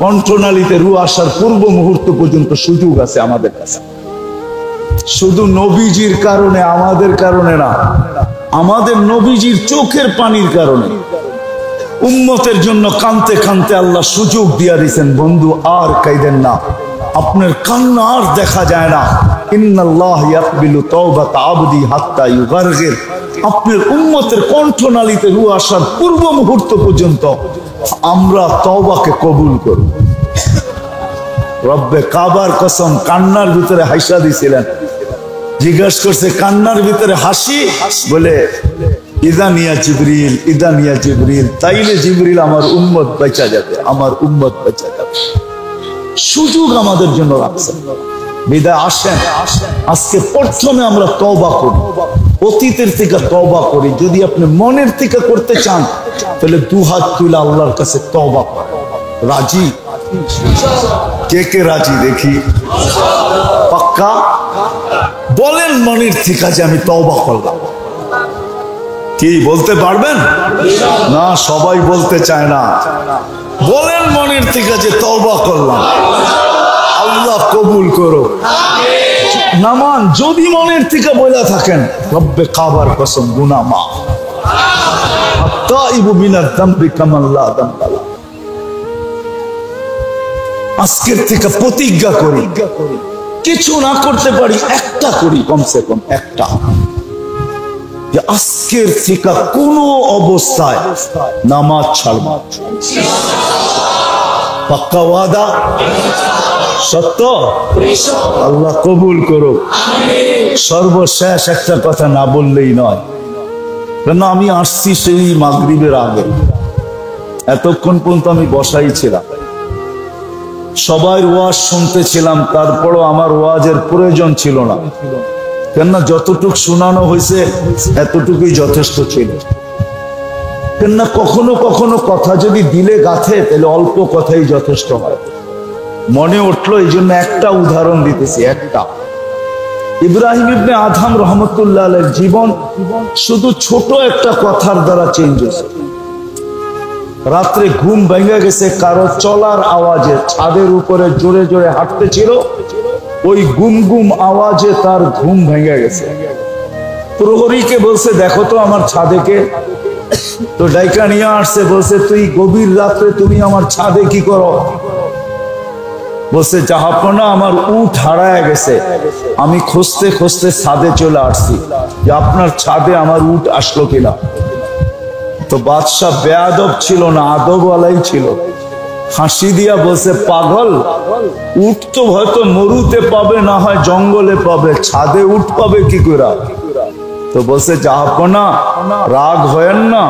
কণ্ঠনালীতে রু আসার পূর্ব মুহূর্ত পর্যন্ত সুযোগ আছে আমাদের কাছে। শুধু নবীজির কারণে, আমাদের কারণে না, আমাদের নবীজির চোখের পানির কারণে উম্মতের জন্য কানতে কানতে আল্লাহ সুযোগ দিয়া দিয়েছেন, বন্ধু আর কাইদেন না, আপনার কান্না আর দেখা যায় না। ইন্নাল্লাহ ইয়াকবিলু তাওবাতা আবদি হাত্তা ইউগারগির। আপনার উম্মতের কণ্ঠনালীতে রু আসার পূর্ব মুহূর্ত পর্যন্ত আমরা তওবাকে কবুল করব। রব্বে কাবার কসম, কান্নার ভিতরে হাসা দিছিলেন। জিজ্ঞাসা করছে কান্নার ভিতরে হাসি, বলে ইদানিয়া জিবরিল, ইদানিয়া জিবরিল, তাইলে জিবরিল আমার উম্মত বেঁচে যাবে, আমার উম্মত বেঁচে যাবে। সুযোগ আমাদের জন্য রাখছেন। বিদায় আসেন, আজকে প্রথমে আমরা তওবা করি, অতীতের থেকে তওবা করি। যদি আপনি মনের থেকে করতে চান তাহলে দুহাত তুলে আল্লাহর কাছে তওবা করেন। রাজি? কে কে রাজি দেখি? পাক্কা বলেন মনের থেকে যে আমি তওবা করলাম। কি বলতে পারবেন? না, সবাই বলতে চায় না। বলেন মনের থেকে যে তওবা করলাম, আল্লাহ কবুল করো। নামান যদি মনের থেকে বলে থাকেন, রব্বে কাবার কসম গুনাহ মাফ, আত-তাইবু মিনাদ যামবি কামান লা যামবা লাহু। আজকের থেকে প্রতিজ্ঞা করি, কিছু না করতে পারি একটা করি, কমসে কম একটা, যে আজকের থেকে কোনো অবস্থায় নামাজ ছাড়ব। পাক্কা ওয়াদা? সত্য? আল্লাহ কবুল করুক। সর্বশেষ একটা কথা না বললেই নয়, কেন আমি আসছি সেই মাগরিবের আগে, এতক্ষণ পর্যন্ত আমি বসাই ছিলাম, সবাই ওয়াজ শুনতেছিলাম, তারপরও আমার ওয়াজের প্রয়োজন ছিল না, কেননা যতটুক শোনানো হয়েছে এতটুকুই যথেষ্ট ছিল। কেননা কখনো কখনো কথা যদি দিলে গাথে তাহলে অল্প কথাই যথেষ্ট হয়। মনে উঠলো, এই জন্য একটা উদাহরণ দিতেছি। একটা ইব্রাহিম ইবনে আদহাম রহমতুল্লাহ আলাইহির জীবন শুধু ছোট একটা কথার দ্বারা চেঞ্জ হয়েছে। রাত্রে ঘুম ভেঙে গেছে কারো চলার আওয়াজে, ছাদের উপরে জোরে জোরে হাঁটতেছিল, ওই গুম গুম আওয়াজে তার ঘুম ভেঙে গেছে। প্রহরীকে বলছে, দেখো তো আমার ছাদে কে। তো ডাইকা নিয়ে আসছে, বলছে তুই গভীর রাত্রে তুমি আমার ছাদে কি করো? বলছে জাহাপনা, আমার উট হারায় গেছে, আমি খুঁজতে খুঁজতে ছাদে চলে আসছি, যে আপনার ছাদে আমার উট আসলো কিনা। তো বাদশাহ বেয়াদব ছিল না, আদবওয়ালাই ছিল। হাসি দিয়া বলছে, পাগল, উট তো হয়তো মরুতে পাবে, না হয় জঙ্গলে পাবে, ছাদে উট পাবে কি করে? তো বলছে জাহাপনা, রাগ হয়েন না,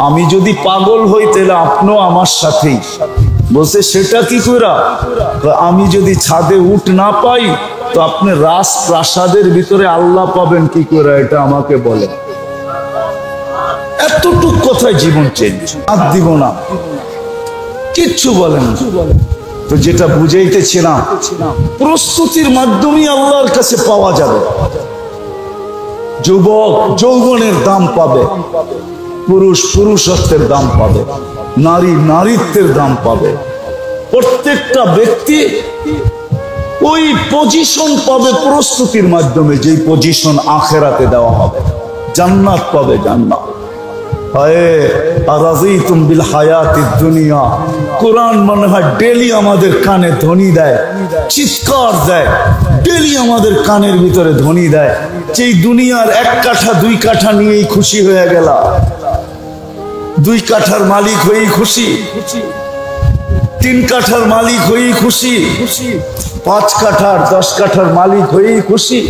আমি যদি পাগল হই তাহলে আপনিও আমার সাথেই। বলছে সেটা কি করে? আমি যদি ছাদে উট না পাই তো আপনি রাজপ্রাসাদের ভিতরে আল্লাহ পাবেন কি করে, এটা আমাকে বলে। এতটুক কথায় জীবন চেঞ্জ। আর দিব না, কিচ্ছু বলেন। তো যেটা বুঝাইতেছিলাম, প্রস্তুতির মাধ্যমে আল্লাহর কাছে পাওয়া যাবে। যুবক যৌবনের দাম পাবে, পুরুষ পুরুষত্বের দাম পাবে, নারী নারীত্বের দাম পাবে। প্রত্যেকটা ব্যক্তি ওই পজিশন পাবে প্রস্তুতির মাধ্যমে, যেই পজিশন আখিরাতে দেওয়া হবে। জান্নাত পাবে, জান্নাত। কোরআন মনে হয় ডেলি আমাদের কানে ধ্বনি দেয়, চিৎকার দেয়, ডেলি আমাদের কানের ভিতরে ধ্বনি দেয়, যে দুনিয়ার 1 কাঠা 2 কাঠা নিয়েই খুশি হয়ে গেল, 2 কাঠার মালিক হয়েই খুশি, 3 কাঠার মালিক হয়েই খুশি, 5 কাঠার 10 কাঠার মালিক হয়েই খুশি,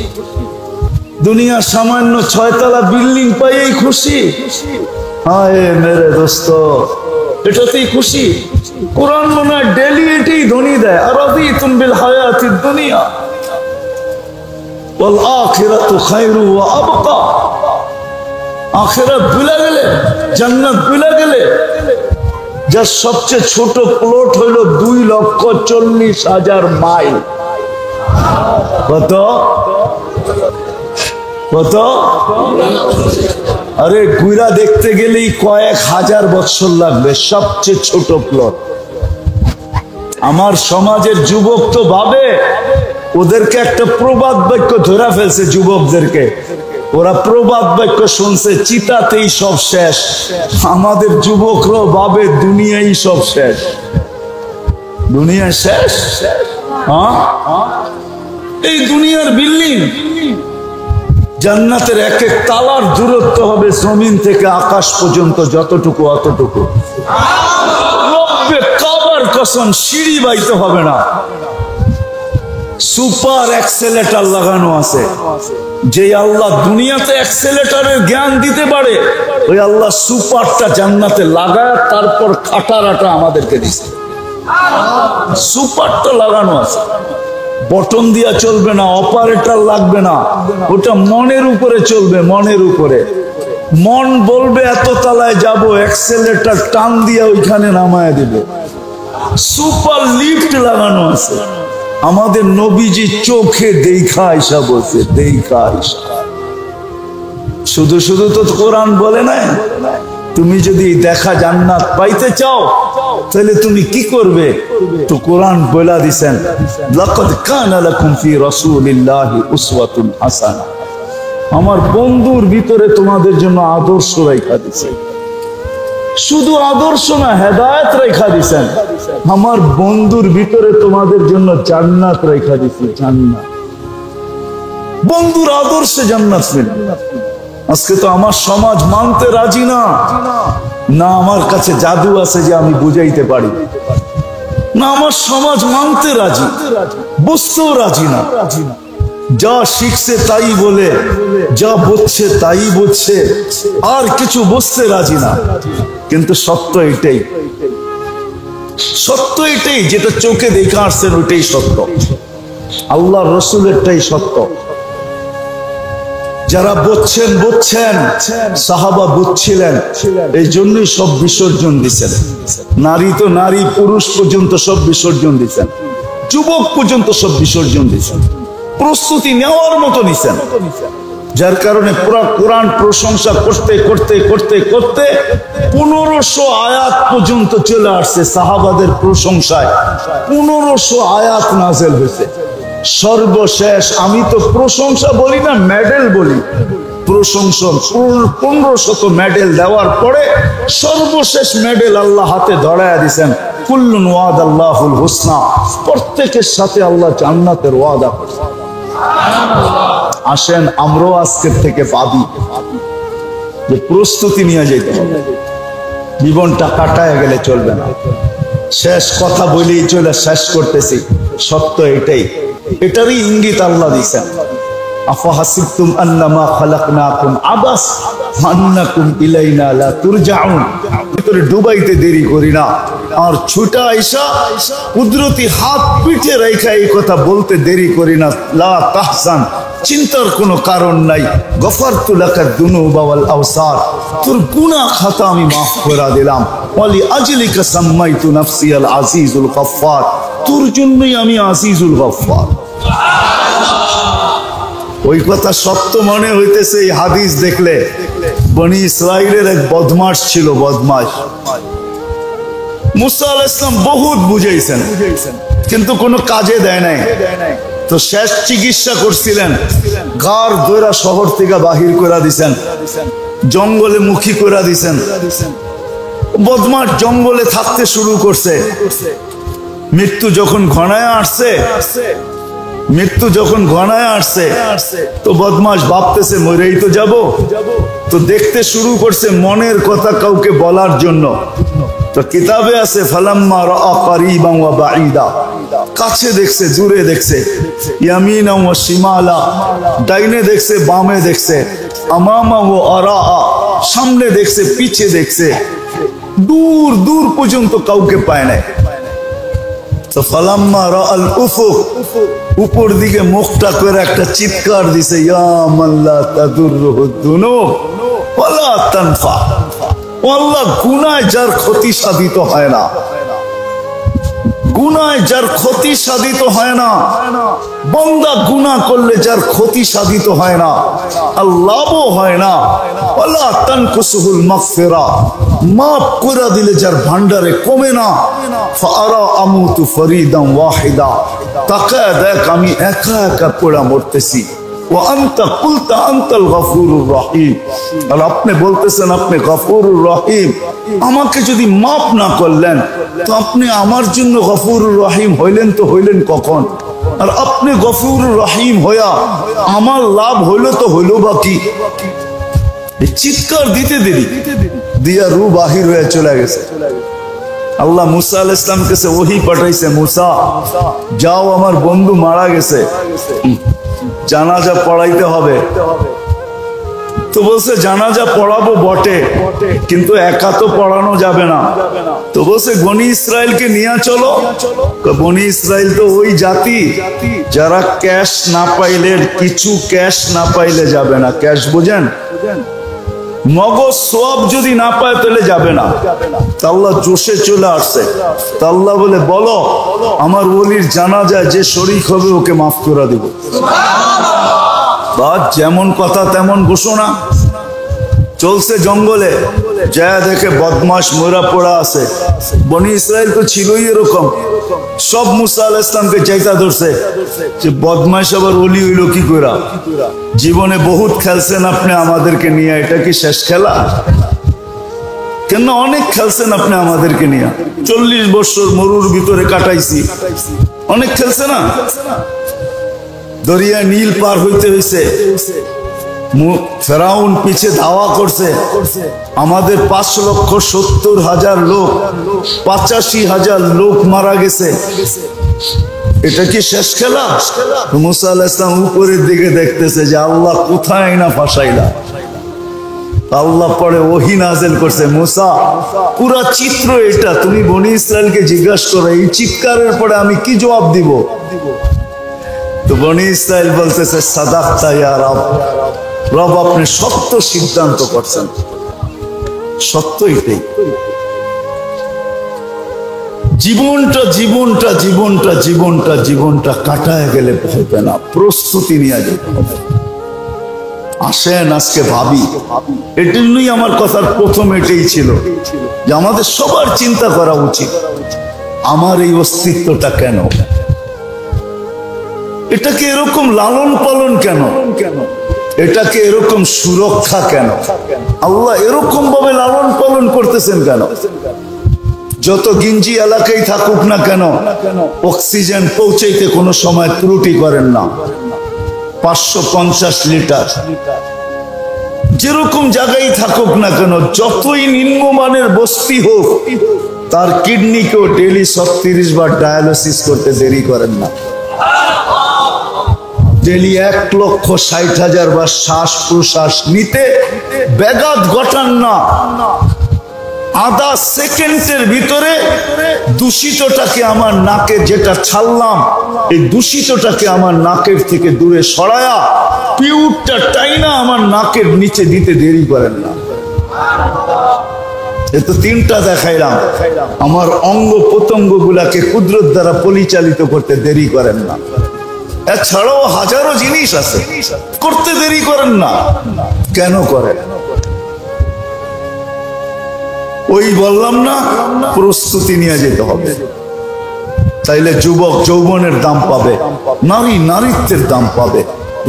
দুনিয়ার সামান্য 6 তলা বিল্ডিং পাইয়েই খুশি। হায় মেরে দোস্ত, এটাতেই খুশি। কোরআন মনে হয় ডেলি এটাই ধ্বনি দেয়, আরাদিতুম বিল হায়াতিদ দুনিয়া ওয়াল আখিরাতু খায়রু ওয়া আবকা। আখিরাত ভুলে গেলে, জান্নাত ভুলে গেলে, যার সবচেয়ে ছোট প্লট হইল 2,40,000 মাইল। কত কত? আরে গুইরা দেখতে গেলেই কয়েক হাজার বছর লাগবে, সবচেয়ে ছোট প্লট। আমার সমাজের যুবক তো ভাবে ওদেরকে একটা প্রবাদ বাক্য ধরা ফেলছে, যুবকদেরকে ওরা প্রবাদ বাক্য শুনছে, চিতাতেই সব শেষ। আমাদের যুবকরাও ভাবে দুনিয়াই সব শেষ, দুনিয়া শেষ। হ্যাঁ, এই দুনিয়ার বিল্ডিং, জান্নাতের এক এক তালার দূরত্ব হবে জমিন থেকে আকাশ পর্যন্ত, যতটুকু অতটুকু। রব্বে কাবার কসম, সিঁড়ি বাইতে হবে না, সুপার অ্যাক্সেলেটার লাগানো আছে। যে আল্লাহ দুনিয়াতে অ্যাক্সেলেটারের জ্ঞান দিতে পারে, ওই আল্লাহ সুপারটা জান্নাতে লাগায় তারপর খাটারাটা আমাদেরকে দিচ্ছে। সুপারটা লাগানো আছে, বটন দিয়া চলবে না, অপারেটর লাগবে না, ওটা মনের উপরে চলবে, মনের উপরে। মন বলবে এত তালায় যাব, অ্যাক্সেলেটার টান দিয়া ওইখানে নামায় দিবে। সুপার লিফট লাগানো আছে। আমাদের নবীজি চোখে দেখা আইসা বলছে, দেখা আইসা। শুধু শুধু তো কোরআন বলে না, তুমি যদি দেখা জান্নাত পাইতে চাও তাহলে তুমি কি করবে? তো কোরআন বলে দিয়েছেন, লাকাদ কানা লাকুম ফি রাসূলিল্লাহি উসওয়াতুন হাসানাহ। আমার বন্ধুর ভিতরে তোমাদের জন্য আদর্শ রাখা দিয়েছে। শুধু আদর্শ না, হেদায়েত রেখা দিয়েছেন। আমার বন্ধুর ভিতরে তোমাদের জন্য জান্নাত রেখা দিয়েছে, জান্নাত। বন্ধুর আদর্শে জান্নাত মিলবে। আজকে তো আমার সমাজ মানতে রাজি না, না আমার কাছে জাদু আছে যে আমি বুঝাইতে পারি, না আমার সমাজ মানতে রাজি, বুঝতেও রাজি না। যা শিখছে তাই বলে, যা বুঝছে তাই বুঝছে, আর কিছু বুঝতে রাজি না। কিন্তু সত্য এটাই, সত্য এটাই, যেটা চোখে দেখে আসছেন ওইটাই সত্য, আল্লাহ রসুলেরটাই সত্য। যারা বুঝছেন বুঝছেন, সাহাবা বুঝছিলেন, এই জন্যই সব বিসর্জন দিচ্ছেন। নারী তো নারী, পুরুষ পর্যন্ত সব বিসর্জন দিচ্ছেন, যুবক পর্যন্ত সব বিসর্জন দিচ্ছেন, প্রস্তুতি নেওয়ার মতো নিছেন। যার কারণে পুরা কোরআন প্রশংসা করতে করতে করতে করতে 1500 আয়াত পর্যন্ত চলে আসছে সাহাবাদের প্রশংসায়। 1500 আয়াত নাযিল হয়েছে। সর্বশেষ, আমি তো প্রশংসা বলি না, মেডেল বলি, প্রশংসা 1500 মেডেল দেওয়ার পরে সর্বশেষ মেডেল আল্লাহ হাতে ধরায়া দিয়েছেন, কুল্লুন ওয়াদাল্লাহুল হুসনা। প্রত্যেকের সাথে আল্লাহ জান্নাতের ওয়াদা করেছেন। আসেন আমরাও আজকের থেকে ভাবি যে প্রস্তুতি নিয়ে যেতে হবে, জীবনটা কাটায় গেলে চলবে না। শেষ কথা বলেই চলে শেষ করতেছি, সত্য এটাই, এটারই ইঙ্গিত আল্লাহ দিয়েছেন। আফাহাসিবতুম আন্নামা খালাকনাকুম আবাস আন্নাকুম ইলাইনা লা তুরজাউন। ভিতরে ডুবাইতে দেরি করি না, আর ছুটা আইসা কুদরতি হাত পিঠে রেখা এই কথা বলতে দেরি করি না। লা তাহজান, চিন্তার কোনো কারণ নাই। গফারতু লাকা যুনুবা ওয়াল আওসার, তোর গুনাহ খাতা আমি মাফ করে দিলাম। ওয়ালি আজলিকা সাম্মাইতু নাফসি আল আজিজুল গফফার, তোর জন্যই আমি আজিজুল গফফার। ওই কথা সত্য মনে হইতেছে এই হাদিস দেখলে। বনি ইসরাইলের এক বদমাশ ছিল, বদমাশ। মুসা আলাইহিস সালাম বহুত বুঝাইছেন, কিন্তু কোনো কাজে দেয় নাই। তো শেষ চিকিৎসা করছিলেন, গার দৈরা শহর থেকে বাহির করে দিছেন, জঙ্গলে মুখী করে দিছেন। বদমাশ জঙ্গলে থাকতে শুরু করছে। মৃত্যু যখন ঘনায় আসছে, মৃত্যু যখন ঘনায় আসছে, তো বদমাশ ভাবতেছে মরেই তো যাব। তো দেখতে শুরু করছে মনের কথা কাউকে বলার জন্য। তো কিতাবে আছে ফালাম্মা রাআ কারীবান ওয়া বাঈদা, কাছে দেখছে, দূরে দেখছে, ইয়ামিনা ওয়া শিমালা, ডাইনে দেখছে, বামে দেখছে, আমামা ওয়া আরা, সামনে দেখছে, পিছে দেখছে, দূর দূর পর্যন্ত কাউকে পায় না। তো ফালাম্মা রাআল উফুক, উপর দিকে মুখটা করে একটা চিৎকার দিছে, ইয়া মান লা তাদুররুহু যুনুব ওয়ালা তানফা। আল্লাহ, গুনায় যার ক্ষতি সাধিত হয় না, গুনায় যার ক্ষতি সাধিত হয় না, বান্দা গুনাহ করলে যার ক্ষতি সাধিত হয় না, আল্লাহও হয় না, ওয়ালা তানকুসুহুল মাগফিরা, মাফ করে দিলে যার ভান্ডারে কমে না, ফারা আমুতু ফরিদাম ওয়াহিদা, তাকায় দেখ আমি একা একা পড়া মরতেছি। ওয়া আনতা কুলতা আনতাল গফুরুর রহিম, আর আপনি বলতেছেন আপনি গফুরুর রহিম। আমাকে যদি মাফ না করলেন তো আপনি আমার জন্য গফুরুর রহিম হইলেন তো হইলেন কখন? আর আপনি গফুরুর রহিম হইয়া আমার লাভ হইল তো হইল বা কি? চিৎকার দিতে দেরি দিয়া রু বাহির হয়ে চলে গেছে। আল্লাহ মুসা আলাইহিস সালাম কাছে ওহী পাঠাইছে, মুসা যাও আমার বন্ধু মারা গেছে, জানাজা পড়াইতে হবে। তো বলছে জানাজা পড়াবো বটে, কিন্তু একা তো পড়ানো যাবে না। তো বলছে বনি ইসরায়েলকে নিয়ে চলো। বনি ইসরায়েল তো ওই জাতি যারা ক্যাশ না পাইলে, কিছু ক্যাশ না পাইলে যাবে না। ক্যাশ বুঝেন? মগজ সব যদি না পায় তাহলে যাবে না। আল্লাহ জোশে চলে আসছে। আল্লাহ বলে বলো আমার ওলির জানাজায় যে শরীক হবে ওকে মাফ করে দিব। বা যেমন কথা তেমন ঘোষণা। চলছে জঙ্গলে, যা দেখে বদমাশ মরা পড়া আছে। বনি ইসরায়েল তো ছিলই এরকম, সব মুসা আলাইহিস সালামকে চাইতা ধরছে যে বদমাশ আবার ওলি হইল কি কইরা। জীবনে বহুত খেলছেন আপনি আমাদেরকে নিয়ে, এটা কি শেষ খেলা? কেন অনেক খেলছেন আপনি আমাদেরকে নিয়ে, 40 বছর মরুর ভিতরে কাটাইছি, অনেক খেলছে না? দরিয়া নীল পার হইতে হইছে, ফেরাউন পিছে ধাওয়া করছে, আমাদের 5,70,000 লোক, 85,000 লোক মারা গেছে। এটা কি শেষ খেলা? মুসা আলাইহিস সালাম উপরের দিকে দেখতেছে যে আল্লাহ কোথায় না ফাঁসাইলা। আল্লাহ পরে ওহী নাযিল করছে, মুসা পুরা চিত্র এটা, তুমি বনি ইসরায়েলকে জিজ্ঞাসা করো এই চিৎকারের পরে আমি কি জবাব দিব? তো বনি ইসরায়েল বলতেছে সাদাকতা ইয়া রব, রব আপনি সত্য সিদ্ধান্ত করছেন, সত্য এটাই। জীবনটা জীবনটা জীবনটা জীবনটা জীবনটা কাটায় গেলে হবে না, প্রস্তুতি নিয়ে যেতে হবে। আসেন আজকে ভাবি, এটার জন্যই আমার কথার প্রথম এটাই ছিল যে আমাদের সবার চিন্তা করা উচিত আমার এই অস্তিত্বটা কেন, এটাকে এরকম লালন পালন কেন, এটাকে এরকম সুরক্ষা কেন, আল্লাহ এরকম ভাবে লালন পালন করতেছেন কেন? যত গিঞ্জি এলাকায় থাকুক না কেন অক্সিজেন পৌঁছাইতে কোনো সময় ত্রুটি করেন না। 550 লিটার যেরকম জায়গায় থাকুক না কেন, যতই নিম্নমানের বস্তি হোক, তার কিডনিকেও ডেলি 36 বার ডায়ালিসিস করতে দেরি করেন না। ডেলি 1,60,000 বার শ্বাস প্রশ্বাস নিতে ব্যাঘাত ঘটান না। আধা সেকেন্ডের ভিতরে দূষিতটাকে আমার নাকে যেটা ছাড়লাম, এই দূষিতটাকে আমার নাকের থেকে দূরে সরায়া পিউরটা টাইনা আমার নাকের নিচে দিতে দেরি করেন না। এ তো 3টা দেখাইলাম, আমার অঙ্গ প্রত্যঙ্গ গুলাকে কুদরত দ্বারা পরিচালিত করতে দেরি করেন না। এছাড়াও হাজারো জিনিস আছে, করতে দেরি করেন না। কেন করেন? ওই বললাম না, প্রস্তুতি নিয়ে যেতে হবে। তাইলে যুবক যৌবনের দাম পাবে, নারী নারীত্বের দাম পাবে।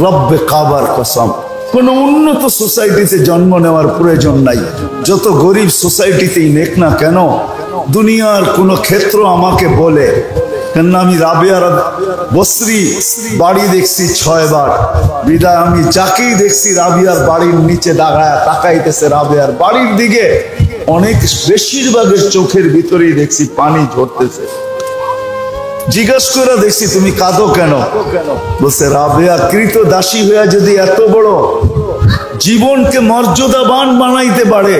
রব্বে কাবার কসম, কোন উন্নত সোসাইটিতে জন্ম নেওয়ার প্রয়োজন নাই। যত গরিব সোসাইটিতেই নেক না কেন, দুনিয়ার কোন ক্ষেত্র আমাকে বলে, কেন আমি রাবেয়ার বসরি বাড়ি দেখছি 6 বার, বিদায় আমি যাকেই দেখছি রাবিয়ার বাড়ির নিচে দাঁড়ায় তাকাইতেছে রাবেয়ার বাড়ির দিকে, অনেক বেশিরভাগের চোখের ভিতরেই দেখছি পানি ঝরতেছে। জিজ্ঞাসা করে দেখছি তুমি কাঁদো কেন? বলছে রাবেয়া কৃত দাসী হইয়া যদি এত বড় জীবনকে মর্যাদাবান বানাইতে পারে,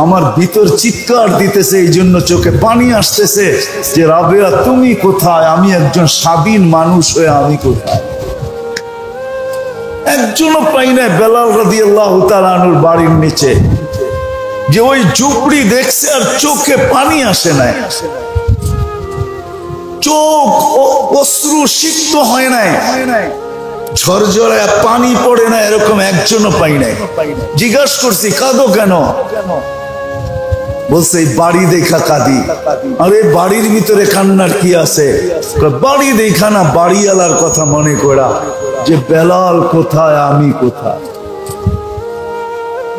আমার ভিতর চিৎকার দিতেছে, এই জন্য চোখে পানি আসতেছে যে রাবেয়া তুমি কোথায়, আমি একজন স্বাধীন মানুষ হয়ে আমি কোথায়? একজনও পাই না বেলাল রাদিয়াল্লাহু তাআলা আনহুর বাড়ির নিচে যে ওই ঝুপড়ি দেখছে আর চোখে পানি আসে নাই, চোখ অশ্রু সিক্ত হয় নাই, ঝরঝরে পানি পড়ে না, এরকম একজনও পাই নাই। জিজ্ঞাসা করছি কাঁদো কেন? বলছে এই বাড়ি দেখা কাঁদি। আরে বাড়ির ভিতরে কান্নার কি আছে? বাড়ি দেখা না, বাড়িওয়ালার কথা মনে করা, যে বেলাল কোথায়, আমি কোথায়,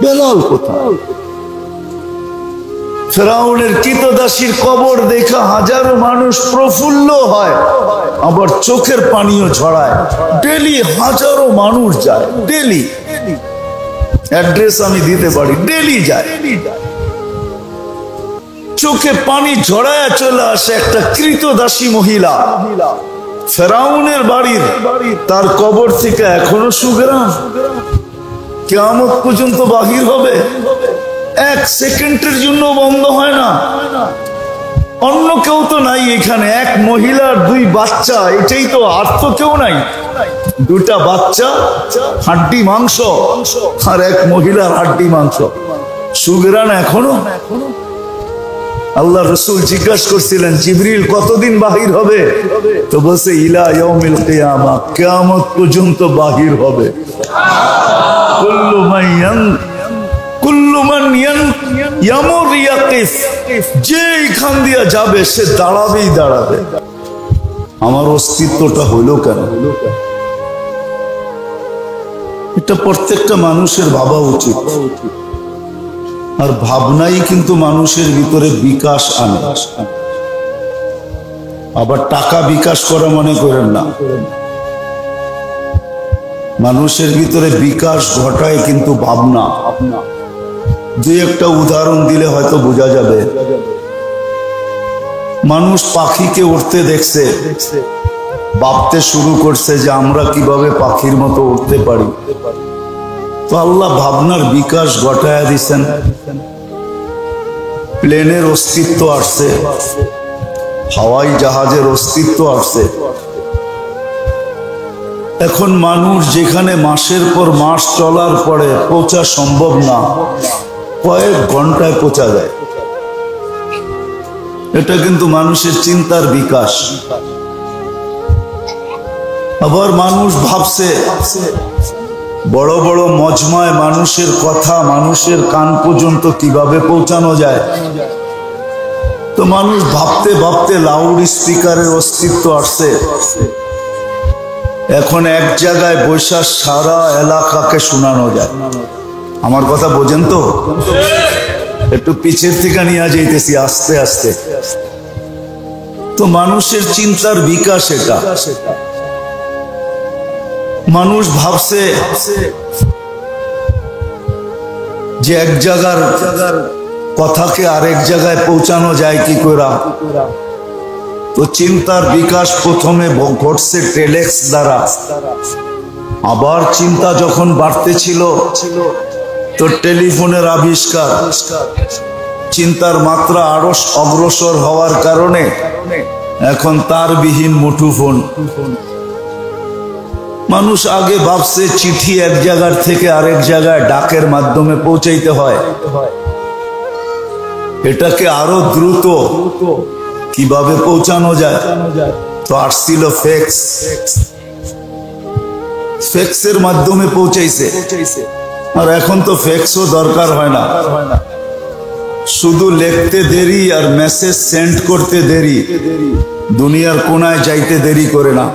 বেলাল কোথায়। ফেরাউনের কৃতদাসীর কবর দেখা হাজারো মানুষ প্রফুল্ল হয়, আবার চোখের পানিও ঝরায়। ডেলি হাজারো মানুষ যায়, ডেলি, অ্যাড্রেস আমি দিতে পারি, ডেলি যায়, চোখে পানি ঝরায় চলে আসে একটা কৃতদাসী মহিলা ফেরাউনের বাড়ির, তার কবর থেকে এখনো সুঘ্রাণ কিয়ামত পর্যন্ত বাহির হবে, এক সেকেন্ডের জন্য বন্ধ হয় না। অন্য কেউ তো নাই এখানে, এক মহিলার দুই বাচ্চা, এটাই তো, আর তো কেউ নাই। দুটা বাচ্চা হাড্ডি মাংস, আর এক মহিলার হাড্ডি মাংস, সুঘ্রাণ এখনো। আল্লাহ রসুল জিজ্ঞাসা করছিলেন, জিবরিল কতদিন বাহির হবে? তো বলছে ইলা ইয়াউমিল কিয়ামা, কিয়ামত পর্যন্ত বাহির হবে। যে এখান দিয়া যাবে সে দাঁড়াবেই দাঁড়াবে। আমার অস্তিত্বটা হইল কেন? এটা প্রত্যেকটা মানুষের ভাবা উচিত। আর ভাবনাই কিন্তু মানুষের ভিতরে বিকাশ আনে। আবার টাকা বিকাশ করা মনে করেন না, মানুষের ভিতরে বিকাশ ঘটায় কিন্তু ভাবনা। দুই একটা উদাহরণ দিলে হয়তো বোঝা যাবে। মানুষ পাখিকে উঠতে দেখছে, ভাবতে শুরু করছে যে আমরা কিভাবে পাখির মতো উঠতে পারি। তো আল্লাহ ভাবনার বিকাশ ঘটায় দিচ্ছেন, প্লেনের অস্তিত্ব আসছে, হাওয়াই জাহাজের অস্তিত্ব আসছে। এখন মানুষ যেখানে মাসের পর মাস চলার পরে পৌঁছা সম্ভব না, কয়েক ঘন্টায় পৌঁছা যায়। এটা কিন্তু মানুষের চিন্তার বিকাশ। আবার মানুষ ভাবছে বড় বড় মজমায় মানুষের কথা মানুষের কান পর্যন্ত কিভাবে পৌঁছানো যায়। তো মানুষ ভাবতে ভাবতে লাউড স্পিকারের অস্তিত্ব আসছে। এখন এক জায়গায় বৈশা সারা এলাকাকে শোনানো যায়। আমার কথা বোঝেন তো? একটু পিছের থেকে নিয়ে যাইতেছি আস্তে আস্তে। তো মানুষের চিন্তার বিকাশ এটা। মানুষ ভাবছে যে এক জায়গার কথাকে আরেক জায়গায় পৌঁছানো যায় কি করে। তো চিন্তার বিকাশ প্রথমে ঘটছে টেলেক্স দ্বারা। আবার চিন্তা যখন বাড়তেছিল তো টেলিফোনের আবিষ্কার, চিন্তার মাত্রা আরো অগ্রসর হওয়ার কারণে এখন তারবিহীন মুঠোফোন। মানুষ আগে ভাবছে চিঠি এক জায়গার থেকে আরেক জায়গায় ডাকের মাধ্যমে পৌঁছাইতে হয়, এটাকে আরো দ্রুত কিভাবে পৌঁছানো যায়। তো আসছিল ফ্যাক্স, ফ্যাক্সের মাধ্যমে পৌঁছাইছে। আর এখন তো ফ্যাক্সও দরকার হয় না, শুধু লিখতে দেরি আর মেসেজ সেন্ড করতে দেরি, দুনিয়ার কোনায় যাইতে দেরি করে না।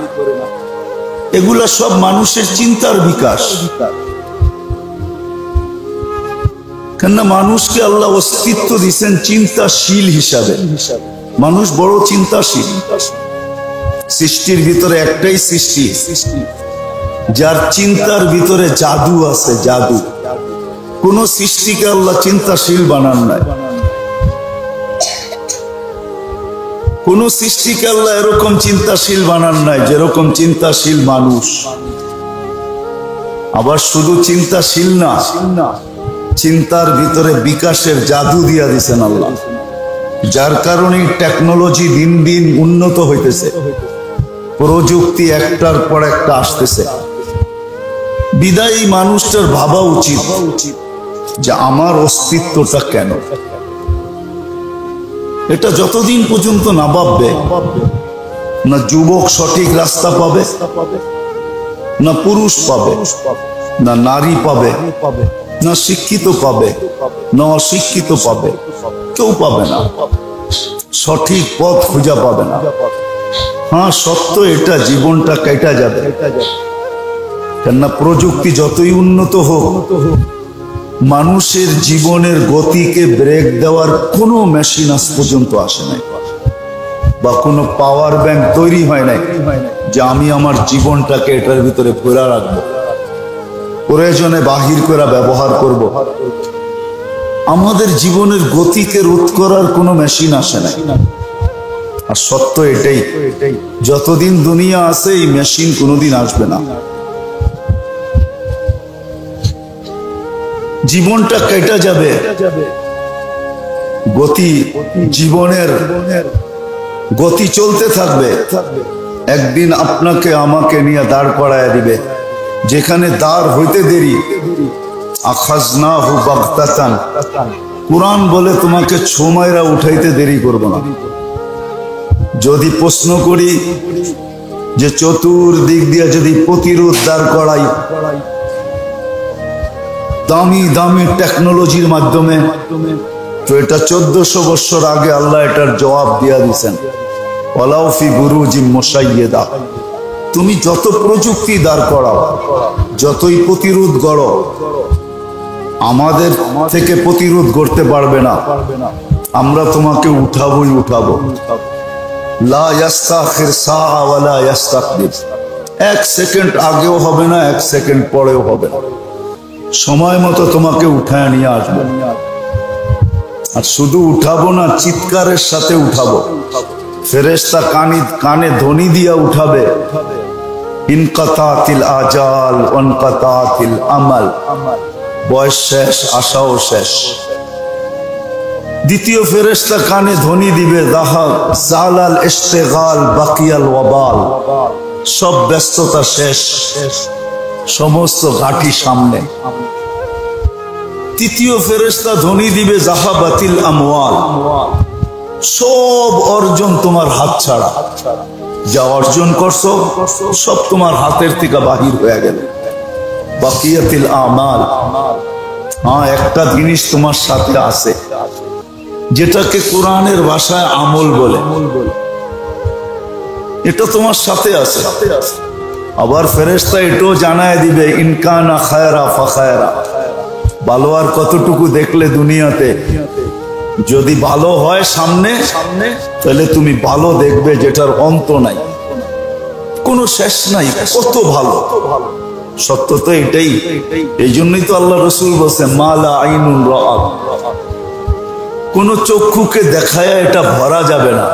এগুলা সব মানুষের চিন্তার বিকাশ। কেননা মানুষকে আল্লাহ অস্তিত্ব দিচ্ছেন চিন্তাশীল হিসাবে। মানুষ বড় চিন্তাশীল। সৃষ্টির ভিতরে একটাই সৃষ্টি যার চিন্তার ভিতরে জাদু আছে, জাদু। কোন সৃষ্টিকে আল্লাহ চিন্তাশীল বানান নাই। কোন সৃষ্টিকে আল্লাহ এরকম চিন্তাশীল বানান নাই যেরকম চিন্তাশীল মানুষ। আবার শুধু চিন্তাশীল না, চিন্তার ভিতরে বিকাশের জাদু দিয়া দিছেন আল্লাহ, যার কারণে টেকনোলজি দিন দিন উন্নত হইতেছে, প্রযুক্তি একটার পর একটা আসতেছে। বিদায়ী মানুষটার ভাবা উচিত যে আমার অস্তিত্বটা কেন। এটা যতদিন পর্যন্ত না ভাববে, না যুবক সঠিক রাস্তা পাবে, না পুরুষ পাবে, না নারী পাবে, না শিক্ষিত পাবে, না অশিক্ষিত পাবে, কেউ পাবে না, সঠিক পথ খুঁজে পাবে না। হ্যাঁ সত্য এটা, জীবনটা কেটে যাবে। কেননা প্রযুক্তি যতই উন্নত হোক, মানুষের জীবনের গতিকে ব্রেক দেওয়ার কোনো মেশিন আজ পর্যন্ত আসে নাই, বা কোনো পাওয়ার ব্যাংক তৈরি হয় নাই যে আমি আমার জীবনটাকে এটার ভিতরে ভরে রাখবো, প্রয়োজনে বাহির করে ব্যবহার করব। আমাদের জীবনের গতিকে রোধ করার কোনো মেশিন আসে নাই। আর সত্য এটাই, যতদিন দুনিয়া আছে এই মেশিন কোনোদিন আসবে না। জীবনটা কেটে যাবে, গতি, জীবনের গতি চলতে থাকবে। একদিন আপনাকে আমাকে নিয়ে দাঁড় করায় দিবে, যেখানে দাঁড় হইতে দেরি। আখাযনাহু বাগতাতান, কুরআন বলে তোমাকে ছোমাইরা উঠাইতে দেরি করব না। যদি প্রশ্ন করি যে চতুর্দিক দিয়ে যদি প্রতিরোধ দাঁড় করাই দামি দামি টেকনোলজির মাধ্যমে, তো এটা 1400 বছর আগে আল্লাহ এটার জবাব দিয়া দিয়েছেন, ওয়ালাউ ফি বুরুজিম মুশাইয়্যিদা। তুমি যত প্রযুক্তি দাঁড় করাও, যতই প্রতিরোধ গড়ো, আমাদের থেকে প্রতিরোধ করতে পারবে না। আমরা তোমাকে উঠাবোই উঠাবো। লা ইস্তাখির সাআ ওয়ালা ইস্তাকদিম, 1 সেকেন্ড আগেও হবে না, 1 সেকেন্ড পরেও হবে না। সময় মতো তোমাকে উঠায় নিয়ে আসবো। আর শুধু উঠাবো না, চিৎকারের সাথে উঠাবো। ফেরেশতা কানে ধ্বনি দিয়া উঠাবে, ইনকাতাতিল আজাল ওয়ানকাতাতিল আমাল, বয়স শেষ, আশাও শেষ। দ্বিতীয় ফেরেশতা কানে ধ্বনি দিবে, যাহাব জালাল ইশতিগাল বাকিয়াল ওয়াবাল, সব ব্যস্ততা শেষ, সমস্ত ঘাটি সামনে। তৃতীয় ফেরেশতা ধ্বনি দিবে, যাহাবাতিল আমওয়াল, সব অর্জন তোমার হাত ছাড়া, যা অর্জন করছো সব তোমার হাতের থেকে বাহির হয়ে গেল। বাকিয়াতিল আমাল, হ্যাঁ একটা জিনিস তোমার সাথে আছে, যেটাকে কোরআনের ভাষায় আমল বলে, এটা তোমার সাথে আছে। আবার ফেরেশতা এটাও জানায় দিবে, ইনকানা খায়রা ফাখায়রা, ভালো আর কতটুকু দেখলে দুনিয়াতে, যদি ভালো হয় সামনে, তাহলে তুমি ভালো দেখবে যেটার অন্ত নাই, কোনো শেষ নাই, কত ভালো। সত্য তো এটাই। এই জন্যই তো আল্লাহ রাসূল বলেছেন, মালা আইনুন রাআত, কোন চক্ষুকে দেখায় এটা ভরা যাবে না,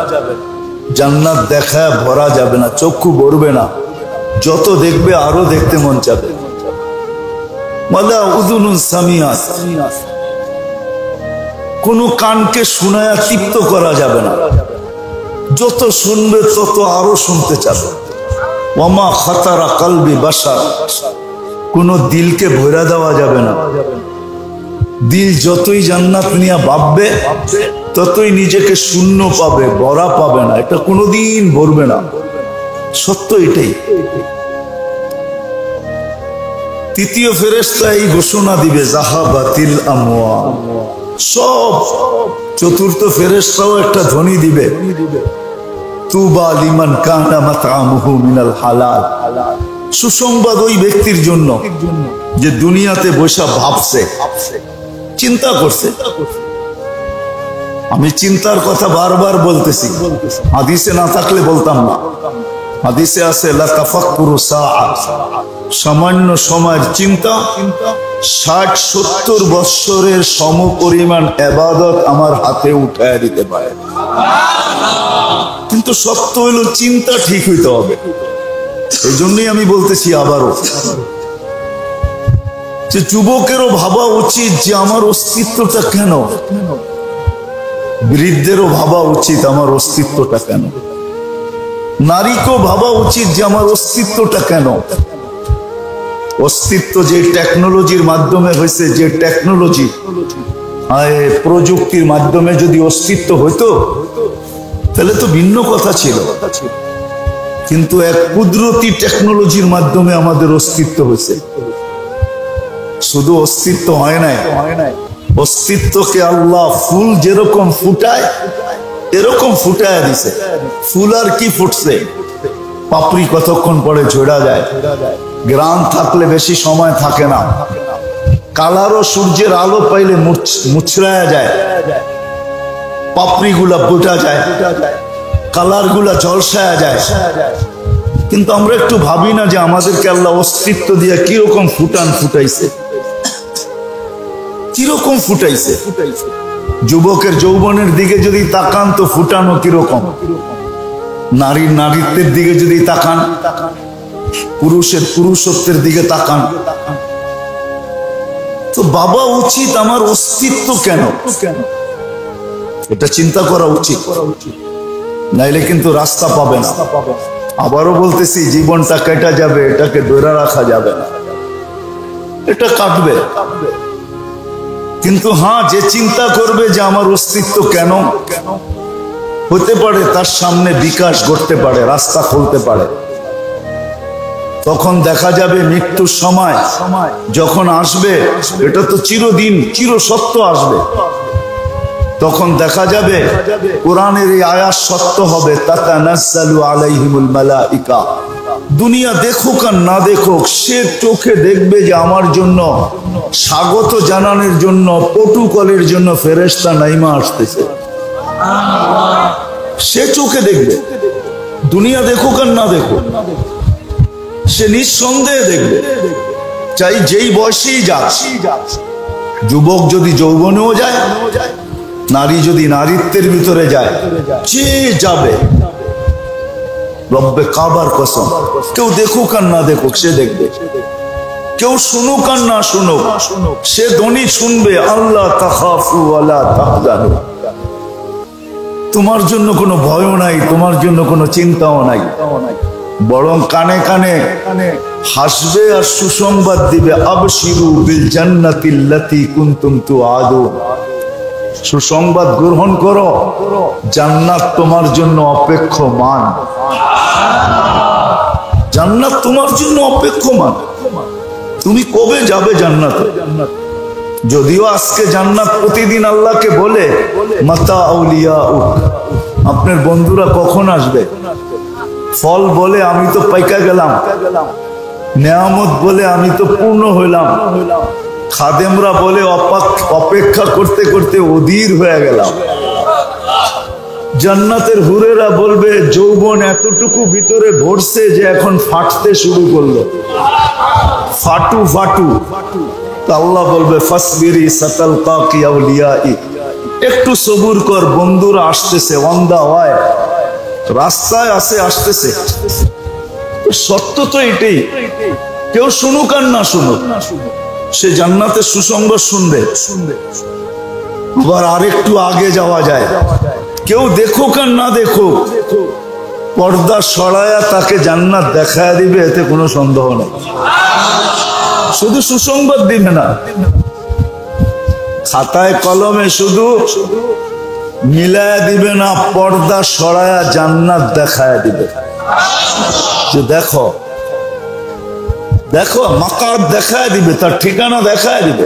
জান্নাত দেখায় ভরা যাবে না, চক্ষু ভরবে না, যত দেখবে আরো দেখতে মন চাবে। মালা উযুনুন সামিআত, কোন কানকে শোনায়া তৃপ্ত করা যাবে না, যত শুনবে তত আরো শুনতে চাবে। ওয়ামা খাতারা কলবি বাশার, কোন দিলকে ভরা দেওয়া যাবে না। দিল যতই জান্নাত নিয়ে ভাববে, ততই নিজেকে শূন্য পাবে, ভরা পাবে না, এটা কোনোদিন ভরবে না। সত্য এটাই। তৃতীয় ফেরেশতা এই ঘোষণা দিবে, যাহাবাতিল আমওয়াল, সব। চতুর্থ ফেরেশতাও একটা ধ্বনি দিবে, তুবা লিমান কানা মাতআমুহু মিনাল হালাল, সুসংবাদ ওই ব্যক্তির জন্য যে দুনিয়াতে বসে ভাবছে, চিন্তা করছে। আমি চিন্তার কথা বারবার বলতেছি, হাদিসে না থাকলে বলতাম না। হাদিসে আছে, লা তাফাক্কুরু সাআ, সামান্য সময়ের চিন্তা 60-70 বৎসরের সমপরিমাণ ইবাদত আমার হাতে উঠায় দিতে পারে। কিন্তু সত্য হইল চিন্তা ঠিক হইতে হবে। এই জন্যই আমি বলতেছি আবারও, যে যুবকেরও ভাবা উচিত যে আমার অস্তিত্বটা কেন, বৃদ্ধেরও ভাবা উচিত আমার অস্তিত্বটা কেন, নারীকেও ভাবা উচিত যে আমার অস্তিত্বটা কেন। অস্তিত্ব যে টেকনোলজির মাধ্যমে হয়েছে, যে টেকনোলজি প্রযুক্তির মাধ্যমে যদি অস্তিত্ব হইতো তাহলে তো ভিন্ন কথা ছিল, কিন্তু এক কুদরতি টেকনোলজির মাধ্যমে আমাদের অস্তিত্ব হয়েছে। শুধু অস্তিত্ব হয় নাই, অস্তিত্বকে আল্লাহ ফুল যেরকম ফুটায় এরকম ফুটায় দিছে। ফুল আর কি ফুটছে, পাপড়ি কতক্ষণ পরে ঝরা যায়, গ্রাম থাকলে বেশি সময় থাকে না, কালারও সূর্যের আলো পাইলে মুচড়ায়া যায়, পাপড়ি গুলা বোঝা যায়, কালার গুলা ঝলসায়া যায়। কিন্তু আমরা একটু ভাবি না যে আমাদেরকে আল্লাহ অস্তিত্ব দিয়ে কিরকম ফুটাইছে, কিরকম ফুটাইছে। যুবকের যৌবনের দিকে যদি তাকান তো ফুটানো কিরকম, নারীর নারীত্বের দিকে যদি তাকান, পুরুষের পুরুষত্বের দিকে তাকান, তো বাবা উচিত আমার অস্তিত্ব কেন, এটা চিন্তা করা উচিত, নাইলে কিন্তু রাস্তা পাবে না। আবারও বলতেছি, জীবনটা কেটে যাবে, এটাকে ধরে রাখা যাবে না, এটা কাটবে। কিন্তু হ্যাঁ, যে চিন্তা করবে যে আমার অস্তিত্ব কেন, হতে পারে তার সামনে বিকাশ ঘটতে পারে, রাস্তা খুলতে পারে। তখন দেখা যাবে মৃত্যুর সময় যখন আসবে, এটা তো চিরদিন চির সত্য আসবে, তখন দেখা যাবে কোরআনের এই আয়াত সত্য হবে, তাতানাজ্জালু আলাইহিমুল মালাইকা। দুনিয়া দেখুক আর না দেখুক, সে চোখে দেখবে যে আমার জন্য স্বাগত জানানোর জন্য, প্রটোকলের জন্য ফেরেশতা নাইমা আসতেছে। সে চোখে দেখবে, দুনিয়া দেখুক আর না দেখুক, সে নিঃসন্দেহে দেখবে, চাই যেই বয়সেই যাক। যুবক যদি যৌবনেও যায়, নারী যদি নারীত্বের ভিতরে যায়, যে যাবে রব্বে কাবার কসম, কেউ দেখুক আর না দেখুক সে দেখবে, কেউ শুনুক আর না শুনুক সে ধ্বনি শুনবে, আল্লাহ তাখাফু ওয়ালা তাহজানু। তোমার জন্য কোনো ভয়ও নাই, তোমার জন্য কোনো চিন্তাও নাই, বরং কানে কানে হাসবে আর সুসংবাদ দিবে, আবশিরু বিল জান্নাতিল্লাতী কুনতুম তুআদুন। সুসংবাদ গ্রহণ করো, জান্নাত তোমার জন্য অপেক্ষমান, জান্নাত তোমার জন্য অপেক্ষমান। তুমি কবে যাবে জান্নাতে? যদিও আজকে জান্নাত প্রতিদিন আল্লাহকে বলে মাতা আউলিয়া, আপনার বন্ধুরা কখন আসবে? ফল বলে আমি তো পাইকা গেলাম, নেয়ামত বলে আমি তো পূর্ণ হইলাম, খাদেমরা বলে অপেক্ষা করতে করতে অধীর হয়ে গেলাম। জান্নাতের হুরেরা বলবে যৌবন এতটুকু ভিতরে ভরছে যে এখন ফাটতে শুরু করলো, ফাটু ফাটু। আল্লাহ বলবে ফাসবিরি সাতালকাকি আউলিয়াই, একটু সবুর কর, বন্ধুরা আসতেছে, ওয়ান্দা হয় রাস্তায় আসে, আসতেছে। সত্য তো এটাই, কেউ শুনুক আর না শুনুক সে জান্নাতের সুসংবাদ শুনবে। আবার আরেকটু আগে যাওয়া যায়, কেউ দেখুক আর না দেখুক, পর্দা সরায়া তাকে জান্নাত দেখায় দিবে, এতে কোনো সন্দেহ নেই। শুধু সুসংবাদ দিবে না, খাতায় কলমে শুধু মিলায়া দিবে না, পর্দা সরায়া জান্নাত দেখায় দিবে যে দেখো দেখো, মাকার দেখায় দিবে, তার ঠিকানা দেখায় দিবে।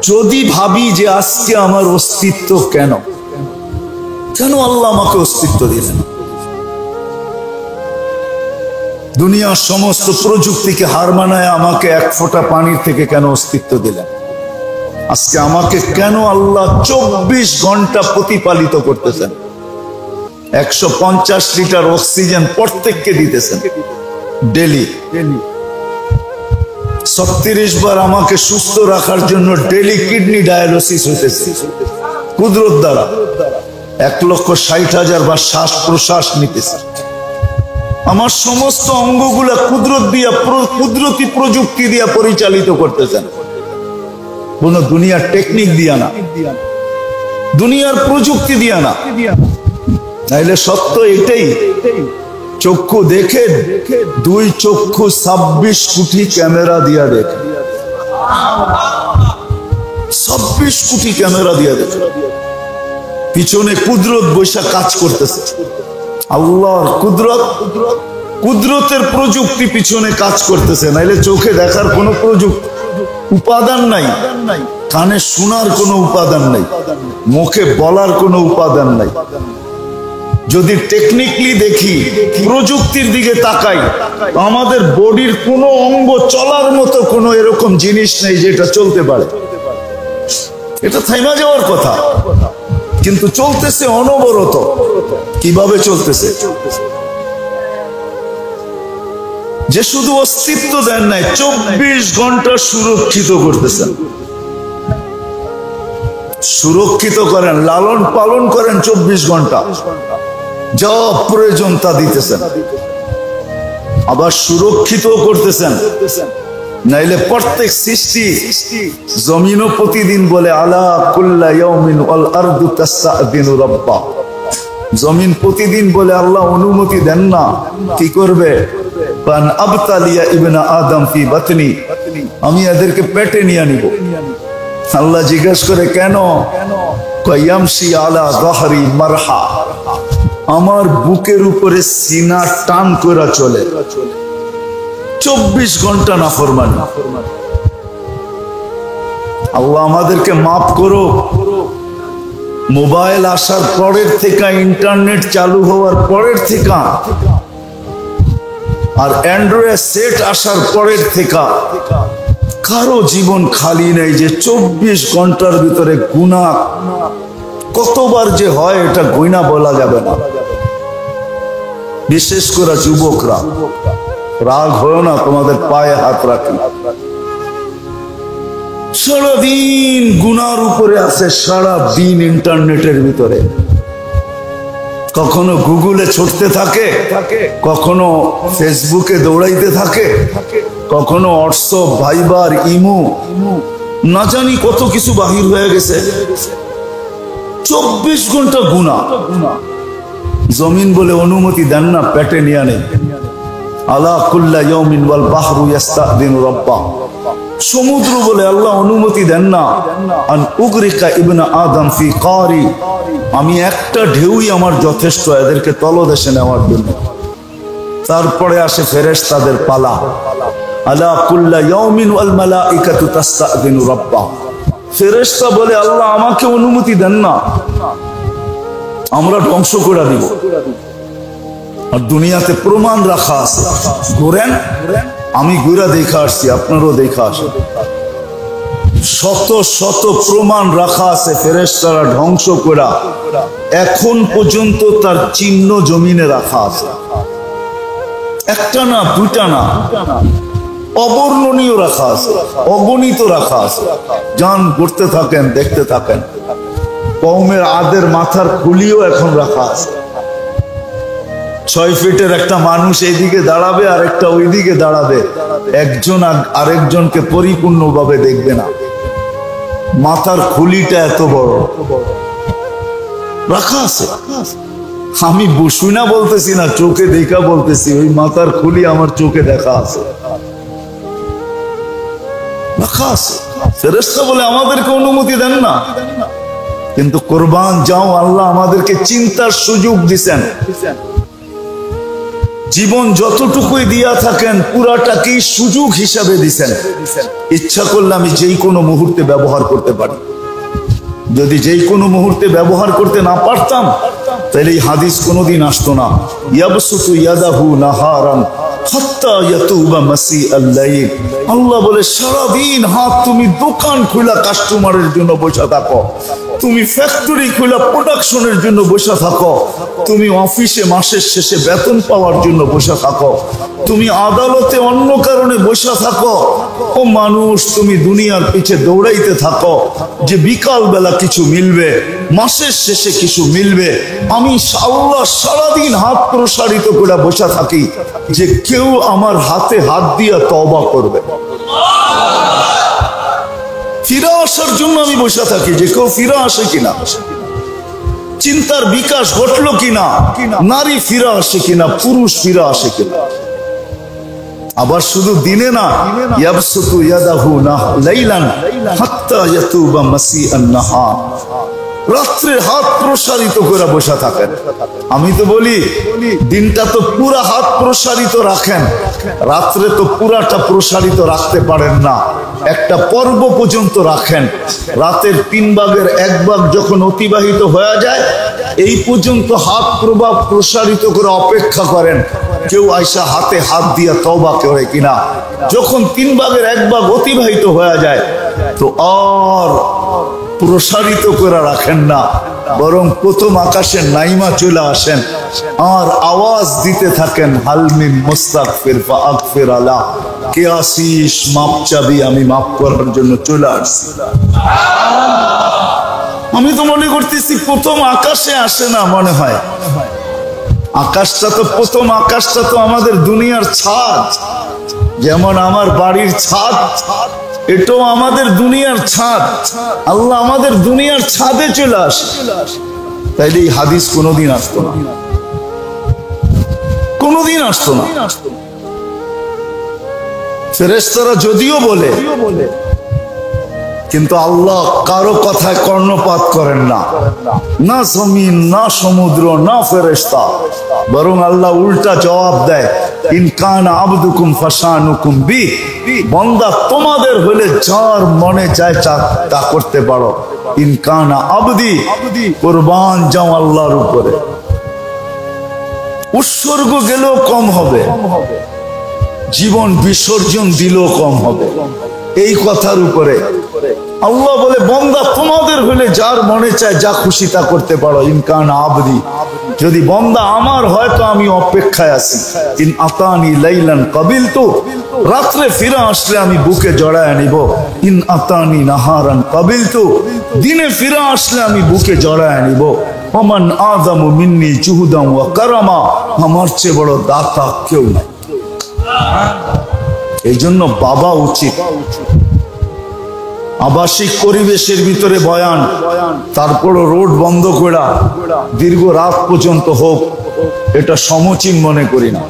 যদি ভাবি যে আজকে আমার অস্তিত্ব কেন, কেন আল্লাহ আমাকে অস্তিত্ব দিলেন? দুনিয়ার সমস্ত প্রযুক্তিকে হার মানায় আমাকে এক ফোঁটা পানির থেকে কেন অস্তিত্ব দিলেন? আজকে আমাকে কেন আল্লাহ 24 ঘন্টা প্রতিপালিত করতেছেন? 150 লিটার অক্সিজেন প্রত্যেককে দিতেছেন ডেলি। 36 বার আমাকে সুস্থ রাখার জন্য ডেলি কিডনি ডায়ালিসিস হইতেছে কুদরত দ্বারা। 1,60,000 বার শ্বাস প্রশ্বাস নিতেছে। আমার সমস্ত অঙ্গগুলা কুদরত দিয়া, কুদরতি প্রযুক্তি দিয়া পরিচালিত করতেছেন, কোন দুনিয়ার টেকনিক দিয়া না, দুনিয়ার প্রযুক্তি দিয়া না। নাইলে সত্য এটাই, চক্ষু দেখে, 2 চক্ষু 26 কোটি ক্যামেরা দিয়া দেখে, 26 কোটি ক্যামেরা দিয়া দেখে, পিছনে কুদরত বৈশা কাজ করতেছে। আল্লাহর কুদরত, কুদরতের প্রযুক্তি পিছনে কাজ করতেছে, নাইলে চোখে দেখার কোনো উপাদান নাই, কানে শোনার কোনো উপাদান নাই, মুখে বলার কোনো উপাদান নাই। যদি টেকনিক্যালি দেখি, প্রযুক্তির দিকে তাকাই, আমাদের বডির কোনো অঙ্গ চলার মতো কোনো এরকম জিনিস নেই যেটা চলতে পারে। এটা থাইমা যাওয়ার কথা, কিন্তু চলতেছে অনবরত। কিভাবে চলতেছে? যে শুধু অস্তিত্ব দেন নাই, 24 ঘন্টা সুরক্ষিত করতেছেন, সুরক্ষিত করেন, লালন পালন করেন 24 ঘন্টা, যা প্রয়োজন তা দিতেছেন, আবার সুরক্ষিত করতেছেন। নাইলে প্রত্যেক সৃষ্টি, জমিনও প্রতিদিন বলে আলা কুল্লা ইয়াউমিন ওয়াল আরদু তাসতাদিনু রাব্বা, জমিন প্রতিদিন বলে আল্লাহ অনুমতি দেন না, কি করবে? পান আবতালিয়া ইবনা আদম ফি বাতনি, আমি এদেরকে পেটে নিয়ে নিব। আল্লাহ জিজ্ঞাসা করে কেন? কয়ামশি আলা যাহরি মারহা, আমার বুকের উপরে সিনা টান করে চলে। 24 ঘন্টা নাফরমানি। আল্লাহ আমাদেরকে মাফ করো। মোবাইল আসার পরের থেকে, ইন্টারনেট চালু হওয়ার পরের থেকে, আর অ্যান্ড্রয়েড সেট আসার পরের থেকে কারো জীবন খালি নেই যে 24 ঘন্টার ভিতরে গুনাহ কতবার যে হয় এটা গয়না বলা যাবে না। বিশেষ করে যুবকরা, রাগ হয় না, তোমাদের পায়ে হাত রাখি। সারাদিন গুনার উপরে আছে, সারাদিন ইন্টারনেটের ভিতরে, কখনো গুগলে ছুটতে থাকে, কখনো ফেসবুকে দৌড়াইতে থাকে, কখনো হোয়াটসঅ্যাপ, ভাইবার, ইমো, না জানি কত কিছু বাহির হয়ে গেছে। 24 ঘন্টা গুনাহ। জমিন বলে অনুমতি দেন না, পেটে নিয়ে নেই। আলা কুল্লা ইয়াউমিন ওয়াল বাহরু ইস্তাদিনু রাব্বা, সমুদ্র বলে আল্লাহ অনুমতি দেন না, আন উগরিকা ইবনা আদম ফি কারি, আমি একটা ঢেউই আমার যথেষ্ট এদেরকে তলদেশে নেওয়ার জন্য। তারপরে আসে ফেরেশতাদের পালা। আলা কুল্লা ইয়াউমিন ওয়াল মালাইকাতু তাস্তাদিনু রাব্বা, ফেরেশতা বলে আল্লাহ আমাকে অনুমতি দেন না, আমরা ধ্বংস করে দিব। আর দুনিয়াতে প্রমাণ রাখা আছে, ঘুরেন, আমি ঘুরা দেখা আসছি, আপনারও দেখা আসে, শত শত প্রমাণ রাখা আছে। ফেরেশতারা ধ্বংস করা এখন পর্যন্ত তার চিহ্ন জমিনে রাখা আছে, একটা না, দুইটা না, অবর্ণনীয় রাখা আছে, অগণিত রাখা আছে। যান ঘুরতে থাকেন, দেখতে থাকেন। কওমের আদের মাথার খুলিও এখন রাখা আছে। 6 ফিটের একটা মানুষ এইদিকে দাঁড়াবে আর একটা ওইদিকে দাঁড়াবে, একজন আরেকজনকে পরিপূর্ণভাবে দেখবে না। মাথার খুলিটা এত বড় রাখা আছে। আমি বসু না বলতেছি না, চোখে দেখা বলতেছি, ওই মাথার খুলি আমার চোখে দেখা আছে, রাখা আছে। ফেরেশতা বলে আমাদেরকে অনুমতি দেন না, কিন্তু কোরবান যাও, আল্লাহ আমাদেরকে চিন্তার সুযোগ দিছেন। জীবন যতটুকুই দিয়া থাকেন পুরাটাকেই সুযোগ হিসাবে দিছেন। ইচ্ছা করলে আমি যেই কোনো মুহূর্তে ব্যবহার করতে পারি। যদি যেই কোনো মুহূর্তে ব্যবহার করতে না পারতাম তাহলে এই হাদিস কোনোদিন আসতো না। ইয়াবসুতু ইয়াদাহু নাহারান হাত্তা ইয়াতুবা মাসিআল লাইল, আল্লাহ বলে সারাদিন হাত তুমি দোকান খোলা কাস্টমারের জন্য বসে থাকো, তুমি ফ্যাক্টরি খোলা প্রোডাকশনের জন্য বসে থাকো, তুমি অফিসে মাসের শেষে বেতন পাওয়ার জন্য বসে থাকো, তুমি আদালতে অন্য কারণে বসে থাকো। ও মানুষ, তুমি দুনিয়ার পিছে দৌড়াইতে থাকো যে বিকাল বেলা কিছু মিলবে, মাসের শেষে কিছু মিলবে। আমি আল্লাহ সারাদিন হাত প্রসারিত করে বসে থাকি যে কেউ আমার হাতে হাত দিয়া তওবা করবে। ফিরে আসার জন্য আমি বসে থাকি যে কেউ ফিরে আসে কিনা, চিন্তার বিকাশ ঘটলো কিনা, নারী ফিরে আসে কিনা, পুরুষ ফিরে আসে কিনা। আবার শুধু দিনে না, ইয়াবসুতু ইয়াদাহু লাইলান হাত্তা ইয়াতুবা মাসিআন নাহার, রাত্রে হাত প্রসারিত করে বসে থাকেন। আমি তো বলি দিনটা তো পুরা হাত প্রসারিত রাখেন, রাত্রে তো পুরাটা প্রসারিত রাখতে পারেন না, একটা পর্ব পর্যন্ত রাখেন। রাতের 3 ভাগের 1 ভাগ যখন অতিবাহিত হয়ে যায় এই পর্যন্ত হাত প্রভাব প্রসারিত করে অপেক্ষা করেন কেউ আয়সা হাতে হাত দিয়া তওবা করে কিনা। যখন 3 ভাগের 1 ভাগ অতিবাহিত হয়ে যায় তো আর প্রসারিত করে রাখেন না, বরং প্রথম আকাশের নাইমা চলে আসেন আর আওয়াজ দিতে থাকেন, হালমিন মুস্তাগফির ফাগফির আলা, কে আসিস মাপ চাবি, আমি মাফ করার জন্য চলে আসছি। আমি তো মনে করতেছি প্রথম আকাশে আসে না, মনে হয় আকাশটা তো প্রথম আকাশটা তো আমাদের দুনিয়ার ছাদ, যেমন আমার বাড়ির ছাদ এটাও আমাদের দুনিয়ার ছাদ। আল্লাহ আমাদের দুনিয়ার ছাদে চলে আসে, তাইলে এই হাদিস কোনোদিন আসতো না, কোনোদিন আসতো না। ফেরেশতারা যদিও বলে কিন্তু আল্লাহ কারো কথায় কর্ণপাত করেন না, না জমিন না সমুদ্র না ফেরেশতা, বরং আল্লাহ উল্টা জবাব দেয়, ইন কানা আবদুকুম ফাশানুকুম বি, বান্দা তোমাদের হলে যার মনে চায় তা করতে পারো। ইন কানা আবদি, কুরবান যাও আল্লাহর উপরে, উৎসর্গ গেলেও কম হবে, জীবন বিসর্জন দিলেও কম হবে। এই কথার উপরে আল্লাহ বলে বান্দা তোমাদের হলে যার মনে চায় যা খুশি তা করতে পারো। ইনকান আবদি, যদি বান্দা আমার হয় তো আমি অপেক্ষায় আছি। ইন আতানি লাইলান কাবিলতু, রাত্রে ফিরে আসলে আমি বুকে জড়ায় নিব। ইন আতানি নাহারান কাবিলতু, দিনে ফিরে আসলে আমি বুকে জড়ায় নিব। ওমান আযামু মিন্নি জুহুদান ওয়া কারামা, আমার চেয়ে বড় দাতা কেউ নাই। এই জন্য বাবা উচিত আবাসিক পরিবেশের ভিতরে বয়ান, তারপরও রোড বন্ধ করা দীর্ঘ রাত পর্যন্ত হোক, এটা সমীচীন মনে করি না।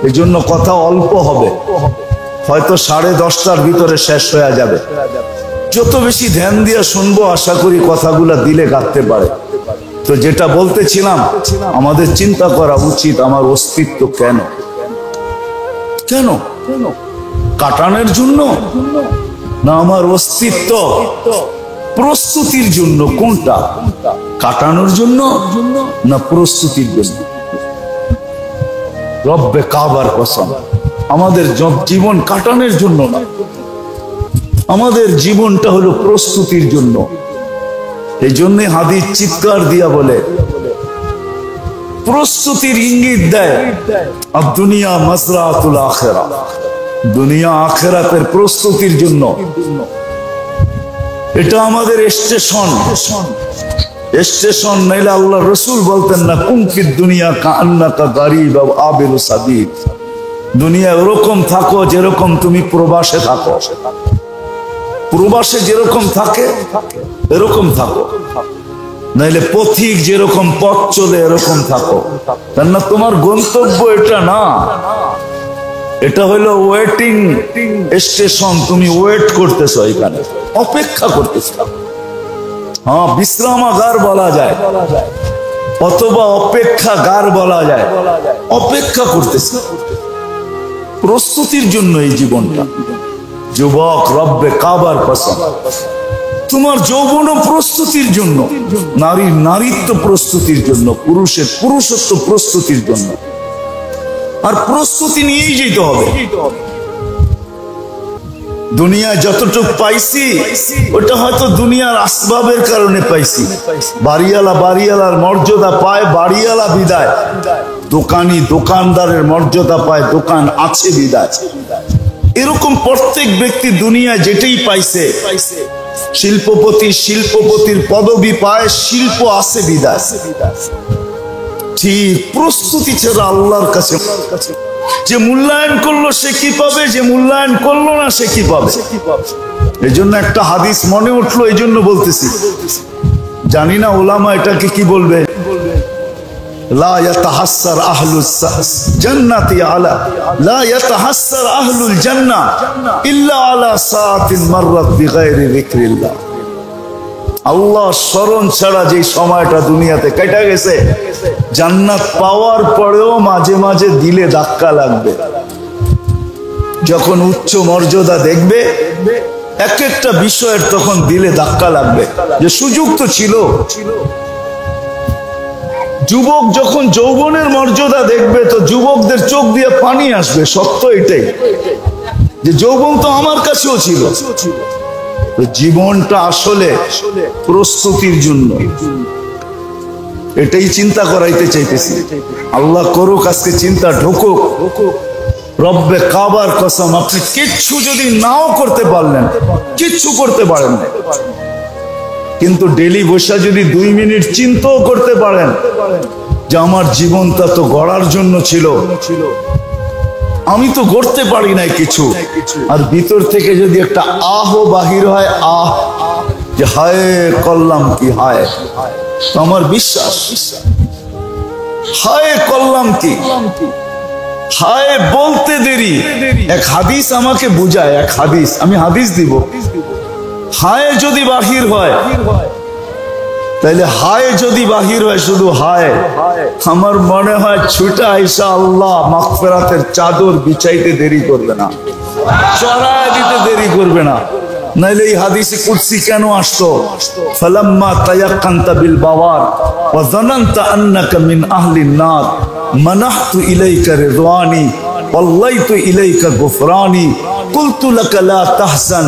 এই জন্য কথা অল্প হবে, হয়তো 10:30টার ভিতরে শেষ হয়ে যাবে। যত বেশি ধ্যান দিয়ে শুনবো আশা করি কথাগুলা দিলে গাঁথতে পারে। তো যেটা বলতেছিলাম, আমাদের চিন্তা করা উচিত আমার অস্তিত্ব কেন, কেন কাটানোর জন্য না আমার অস্তিত্ব প্রস্তুতির জন্য? কোনটা, কাটানোর জন্য না প্রস্তুতির জন্য? রব্বে কাবার কসম, আমাদের জীবন কাটানোর জন্য না, আমাদের জীবনটা হলো প্রস্তুতির জন্য। এই জন্যে হাদিস চিৎকার দিয়া বলে, প্রস্তুতির ইঙ্গিত দেয়, আর দুনিয়া মাজরাতুল আখিরা, দুনিয়া আখিরাতের প্রস্তুতির জন্য। এটা আমাদের স্টেশন, স্টেশন নাইলে আল্লাহ রসুল বলতেন না, কুনফিদ দুনিয়া কাআন্নাকা গারিব আও আবিরু সাবিল, দুনিয়া ওরকম থাকো যেরকম তুমি প্রবাসে থাকো, প্রবাসে যেরকম থাকে এরকম থাকো, নাইলে পথিক যেরকম পথ চলে এরকম থাকো। তার না তোমার গন্তব্য এটা না, এটা হলো ওয়েটিং স্টেশন, তুমি ওয়েট করতেছো, এখানে অপেক্ষা করতেছো। হ্যাঁ, বিশ্রামাগার বলা যায় অথবা অপেক্ষাগার বলা যায়, অপেক্ষা করতেছো প্রস্তুতির জন্য এই জীবনটা। যুবক, রব্বে কাবার কসম, তোমার যৌবন প্রস্তুতির জন্য, নারীর নারীত্ব প্রস্তুতির জন্য, পুরুষের পুরুষত্ব প্রস্তুতির জন্য। আর প্রস্তুতি নিয়েই যেতে হবে। দুনিয়া যতটুকু পাইছি ওটা হয়তো দুনিয়ার আসবাবের কারণে পাইছি। বাড়িওয়ালা বাড়িওয়ালার মর্যাদা পায়, বাড়িওয়ালা বিদায়। দোকানি দোকানদারের মর্যাদা পায়, দোকান আছে বিদায়। এরকম প্রত্যেক ব্যক্তি দুনিয়ায় যেটাই পাইছে, শিল্পপতি শিল্পপতির পদবি পায়, শিল্প আছে বিদায়। ঠিক প্রস্তুতি ছাড়া আল্লাহর কাছে যে মূল্যায়ন করলো সে কি পাবে, যে মূল্যায়ন করলো না সে কি পাবে। এই জন্য একটা হাদিস মনে উঠলো, এই জন্য বলতেছি। জানি না ওলামা এটাকে কি বলবে, লা ইয়াতাহাসসার আহলুস জান্নাতি আলা লা ইয়াতাহাসসার আহলুল জান্নাহ ইল্লা আলা সাআতিন মাররাত বিগাইরি যিকরিল্লাহ। আল্লাহ স্মরণ ছাড়া যে সময়টা দুনিয়াতে কেটে গেছে, জান্নাত পাওয়ার পরেও মাঝে মাঝে দিলে ধাক্কা লাগবে। যখন উচ্চ মর্যাদা দেখবে এক একটা বিষয়ের, তখন দিলে ধাক্কা লাগবে যে সুযোগ তো ছিল। যুবক যখন যৌবনের মর্যাদা দেখবে তো যুবকদের চোখ দিয়ে পানি আসবে। সত্য এটাই যে যৌবন তো আমার কাছেও ছিল। জীবনটা আসলে প্রস্তুতির জন্য, এটাই চিন্তা করাইতে চাইতেছি। আল্লাহ করুক আজকে চিন্তা ঢোকুক। রব্বে কাবার কসম, আপনি কিচ্ছু যদি নাও করতে পারলেন, কিচ্ছু করতে পারেন না, কিন্তু ডেলি বসে যদি 2 মিনিট চিন্তাও করতে পারেন যে আমার জীবনটা তো গড়ার জন্য ছিল, আমি তো গড়তে পারি নাই কিছু, আর ভিতর থেকে যদি একটা আহ বাহির হয়, আহ যে হায় করলাম কি, হায়, আমার বিশ্বাস হায় করলাম কি, হায় বলতে দেরি। এক হাদিস আমাকে বুঝায়, এক হাদিস, আমি হাদিস দিব। হায় যদি বাহির হয়, তাইলে হায় যদি বাহির হয় শুধু হায়, আমার মনে হয় ছুটা আইসা আল্লাহ মাগফিরাতের চাদর বিছাইতে দেরি করবে না, চড়ায় দিতে দেরি করবে না। নাইলে এই হাদিসে কুদসি কেন আসতো? ফালাম্মা তায়াক্কানতা বিল বাওয়ার ওয়া যানানতা আন্নাকা মিন আহলিন নার মানাহতু ইলাইকা রিদওয়ানি ওয়াল্লাইতু ইলাইকা গুফরানি قلت لك لا تحزن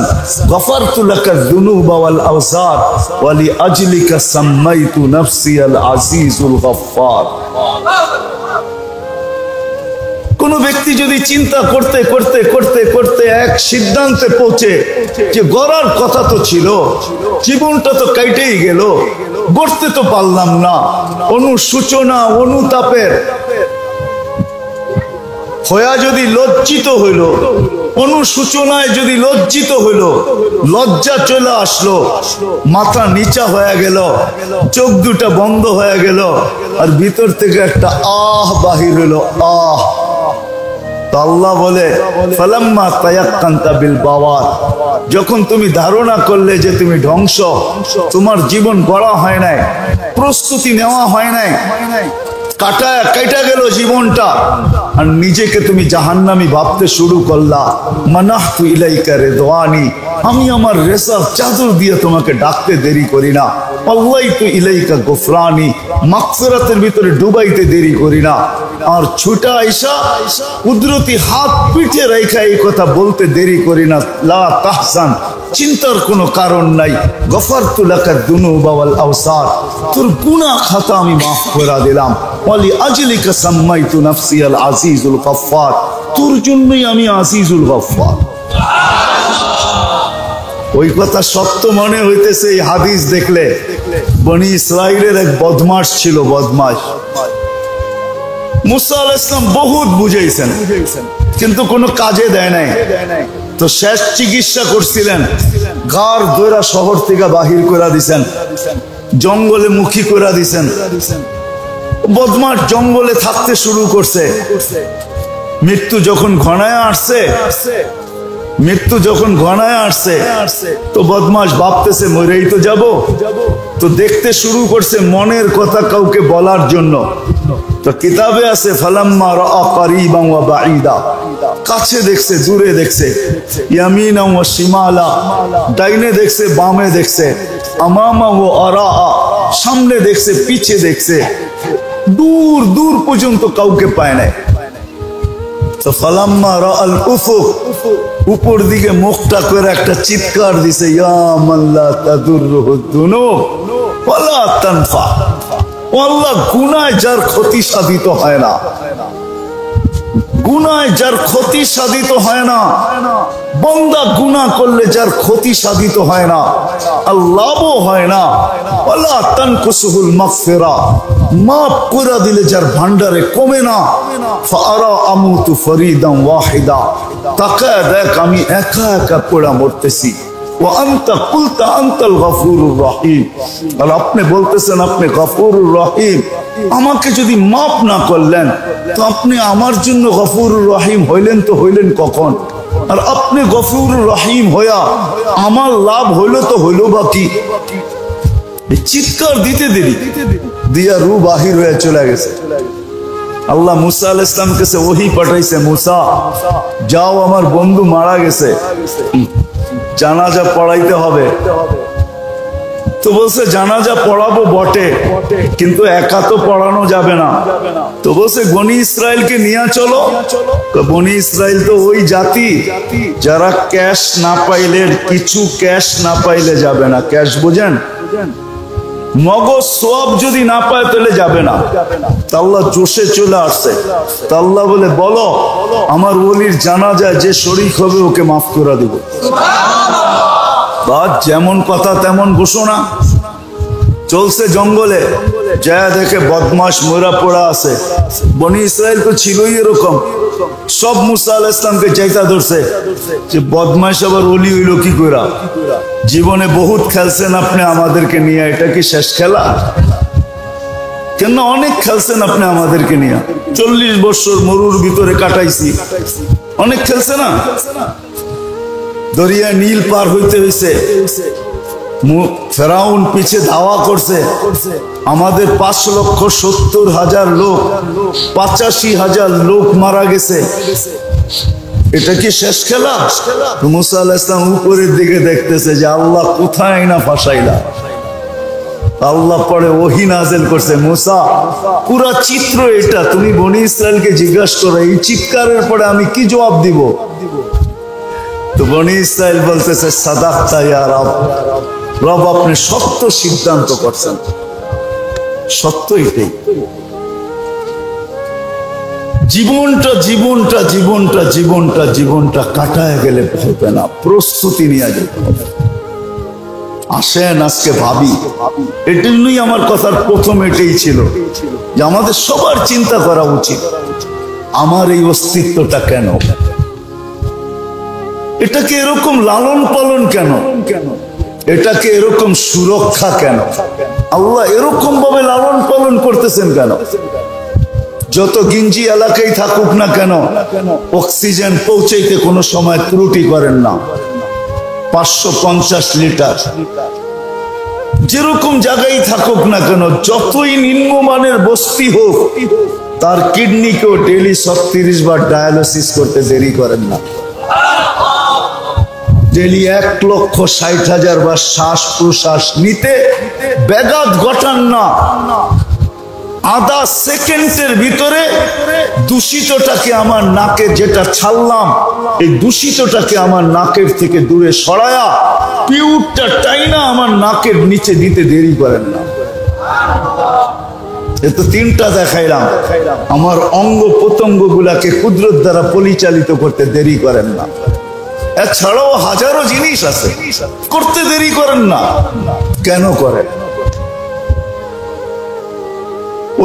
غفرت لك الذنوب والأوزار ولأجلك سميت نفسي العزيز الغفار। কোন ব্যক্তি যদি চিন্তা করতে করতে করতে করতে এক সিদ্ধান্তে পৌঁছে যে গড়ার কথা তো ছিল, জীবনটা তো কাইটেই গেল, গড়তে তো পারলাম না, অনুসূচনা অনুতাপের হইয়া যদি লজ্জিত হইল, অনুসূচনায় যদি লজ্জিত হইল, লজ্জা চলে আসলো, মাথা নিচা হয়ে গেল, চোখ দুটা বন্ধ হয়ে গেল, আর ভিতর থেকে একটা আহ বাহির হইল, আহ। তো আল্লাহ বলে ফালাম্মা তায়াক্কানতা বিল বাওয়ার, যখন তুমি ধারণা করলে যে তুমি ধ্বংস, তোমার জীবন গড়া হয় নাই, প্রস্তুতি নেওয়া হয় নাই, কাটা গেল জীবনটা, আর নিজেকে তুমি জাহান্নামী ভাবতে শুরু করলা। মানাহতু ইলাইকা রিদওয়ানি, আমি আমার রেসার চাদর দিয়ে তোমাকে ডাকতে দেরি করি না। আল্লাইতু ইলাইকা গুফরানি, মাগফিরাতের ভিতরে ডুবাইতে দেরি করি না। আর ছুটা আইসা কুদরতি হাত পিঠে রেখা এই কথা বলতে দেরি করি না। লা তাহজান, চিন্তার কোনো কারণ নাই। গফারতু লাকা যুনুবা ওয়াল আওসার, তোর গুনাহ খাতা আমি মাফ করে দিলাম। ওয়ালি আজলিকা সাম্মাইতু নাফসি আল আজিজুল গফফার, তোর জন্যই আমি আজিজুল গফফার। ওই কথা সত্য মনে হইতেছে এই হাদিস দেখলে। বনি ইসরাইলের এক বদমাশ ছিল, বদমাশ। মুসা আলাইহিস সালাম বহুত বুঝাইছেন, কিন্তু কোনো কাজে দেয় নাই। তো শেষ চিকিৎসা করছিলেন, গার দৈরা শহর থেকে বাহির করে দিছেন, জঙ্গলে মুখী করে দিছেন। বদমাশ জঙ্গলে থাকতে শুরু করছে। মৃত্যু যখন ঘনায় আসছে, তো বদমাশ ভাবতেছে মরেই তো যাব, তো দেখতে শুরু করছে মনের কথা কাউকে বলার জন্য। তো কিতাবে আছে ফালাম্মা রাআ কারিবান ওয়া বাঈদা, কাছে দেখছে দূরে দেখছে, ইয়ামিনা ওয়া শিমালা, ডাইনে দেখছে বামে দেখছে, আমামা ওয়া আরা, সামনে দেখছে পিছে দেখছে, দূর দূর পর্যন্ত কাউকে পায় নাই। তো ফালাম্মা রাআল উফুক, উপর দিকে মুখটা করে একটা চিৎকার দিছে, ইয়া মান লা তাদুররুহু যুনুব ওয়ালা তানফা। ও আল্লাহ, গুনায় যার ক্ষতি সাধিত হয় না, গুনায় যার ক্ষতি সাধিত হয় না, বান্দা গুনাহ করলে যার ক্ষতি সাধিত হয় না, আল্লাহও হয় না, ওয়ালা তানকুসুহুল মাগফিরা, মাফ করে দিলে যার ভান্ডারে কমে না। ফাআরা আমুতু ফরিদান ওয়াহিদা, তাকায় দেখ আমি একা একা পড়া মরতেছি। ওয়া আনতা কুলতা আনতাল গফুরুর রহিম, আর আপনি বলতেছেন আপনি গফুরুর রহিম। আমাকে যদি মাফ না করলেন তো আপনি আমার জন্য গফুরুর রহিম হইলেন তো হইলেন কখন? আর আপনি গফুরুর রহিম হইয়া আমার লাভ হইল তো হইল বা কি? চিৎকার দিতে দেরি দিয়া রু বাহির হয়ে চলে গেছে। আল্লাহ মুসা আলাইহিস সালামের কাছে ওহী পাঠাইছে, মুসা যাও, আমার বন্ধু মারা গেছে, জানাজা পড়াইতে হবে। তো বলছে জানাজা পড়াবো বটে, কিন্তু একা তো পড়ানো যাবে না। তো বলছে বনি ইসরায়েলকে নিয়ে চলো। বনি ইসরায়েল তো ওই জাতি যারা ক্যাশ না পাইলে, কিছু ক্যাশ না পাইলে যাবে না। ক্যাশ বুঝেন? নগদ সওয়াব যদি না পায় তাহলে যাবে না। আল্লাহ জোশে চলে আসছে। আল্লাহ বলে বলো আমার ওলির জানাজায় যে শরীক হবে ওকে মাফ করে দিব। বাদ যেমন কথা তেমন ঘোষণা। চলছে জঙ্গলে, যা দেখে বদমাশ মরা পড়া আছে। বনি ইসরায়েল তো ছিলই এরকম, সব মুসা আলাইহিস সালামকে চাইতা ধরছে যে বদমাশ আবার ওলি হইল কি কইরা। জীবনে বহুত খেলছেন আপনি আমাদেরকে নিয়ে, এটা কি শেষ খেলা? কেন অনেক খেলছেন আপনি আমাদেরকে নিয়ে, 40 বছর মরুর ভিতরে কাটাইছি, অনেক খেলছে না? দরিয়া নীল পার হইতে হইছে, ফেরাউন পিছে ধাওয়া করছে, আমাদের 5,70,000 লোক, 85,000 লোক মারা গেছে। এটা কি শেষ খেলা? মুসা আলাইহিস সালাম উপরের দিকে দেখতেছে যে আল্লাহ কোথায় না ফাঁসাইলা। আল্লাহ পরে ওহী নাযিল করছে, মুসা পুরা চিত্র এটা, তুমি বনি ইসরায়েলকে জিজ্ঞাসা করো এই চিৎকারের পরে আমি কি জবাব দিব। তো বনি ইসরায়েল বলতেছে সাদাকতা ইয়া রব, রব আপনি সত্য সিদ্ধান্ত করছেন, সত্য এটাই। জীবনটা জীবনটা জীবনটা জীবনটা জীবনটা কাটায় গেলে হবে না, প্রস্তুতি নিয়ে যেতে হবে। আসেন আজকে ভাবি, এটার জন্যই আমার কথার প্রথম এটাই ছিল যে আমাদের সবার চিন্তা করা উচিত আমার এই অস্তিত্বটা কেন, এটাকে এরকম লালন পালন কেন, এটাকে এরকম সুরক্ষা কেন, আল্লাহ এরকম ভাবে লালন পালন করতেছেন কেন। যত গিঞ্জি এলাকায় থাকুক না কেন অক্সিজেন পৌঁছাইতে কোনো সময় ত্রুটি করেন না। 550 লিটার যেরকম জায়গায় থাকুক না কেন, যতই নিম্নমানের বস্তি হোক, তার কিডনিকেও ডেইলি 36 বার ডায়ালিসিস করতে দেরি করেন না। ডেইলি 1,60,000 বার শ্বাস প্রশ্বাস নিতে ব্যাঘাত ঘটান না। আধা সেকেন্ডের ভিতরে দূষিতটাকে আমার নাকে যেটা ছাড়লাম, এই দূষিতটাকে আমার নাকের থেকে দূরে সরায়া পিউরটা টাইনা আমার নাকের নিচে দিতে দেরি করেন না। এ তো 3টা দেখাইলাম। আমার অঙ্গ প্রত্যঙ্গ গুলাকে কুদরত দ্বারা পরিচালিত করতে দেরি করেন না। এছাড়াও হাজারো জিনিস আছে, করতে দেরি করেন না। কেন করেন?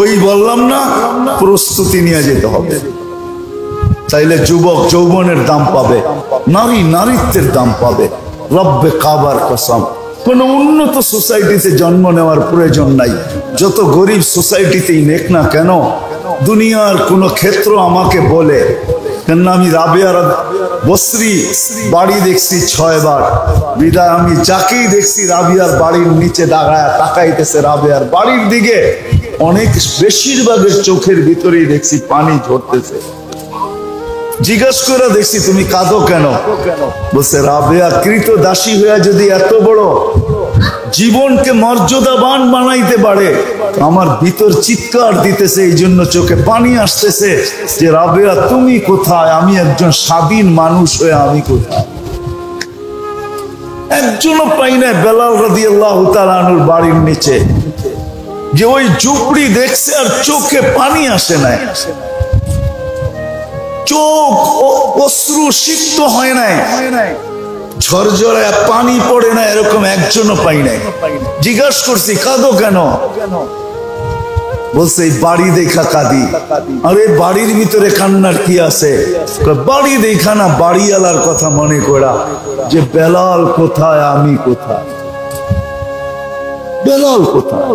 ওই বললাম না, প্রস্তুতি নিয়ে যেতে হবে। তাইলে যুবক যৌবনের দাম পাবে, নারী নারীত্বের দাম পাবে। রব্বে কাবার কসম, কোন উন্নত সোসাইটিতে জন্ম নেওয়ার প্রয়োজন নাই। যত গরিব সোসাইটিতেই নেক না কেন, দুনিয়ার কোন ক্ষেত্র আমাকে বলে, কেন আমি রাবেয়ার বসরি বাড়ি দেখছি 6 বার, বিদায় আমি যাকেই দেখছি রাবিয়ার বাড়ির নিচে দাঁড়ায় তাকাইতেছে রাবেয়ার বাড়ির দিকে, অনেক বেশিরভাগের চোখের ভিতরেই দেখছি পানি ঝরতেছে। জিজ্ঞাসা করে দেখছি তুমি কাঁদো কেন? বলছে রাবেয়া কৃত দাসী হয়ে যদি এত বড় জীবনকে মর্যাদাবান বানাইতে পারে, আমার ভিতর চিৎকার দিতেছে, এই জন্য চোখে পানি আসতেছে যে রাবেয়া তুমি কোথায়, আমি একজন স্বাধীন মানুষ হয়ে আমি কোথায়। একজনও পাই না বেলাল রাদিয়াল্লাহু তাআলা আনহুর বাড়ির নিচে যে ওই ঝুপড়ি দেখছে আর চোখে পানি আসে নাই, চোখ অশ্রু সিক্ত হয় নাই, ঝরঝরে পানি পড়ে না, এরকম একজনও পাই নাই। জিজ্ঞাসা করছি কাঁদো কেন? বলছে এই বাড়ি দেখা কাঁদি। আরে বাড়ির ভিতরে কান্নার কি আছে? বাড়ি দেখা না, বাড়িওয়ালার কথা মনে করা যে বেলাল কোথায় আমি কোথায়, বেলাল কোথায়।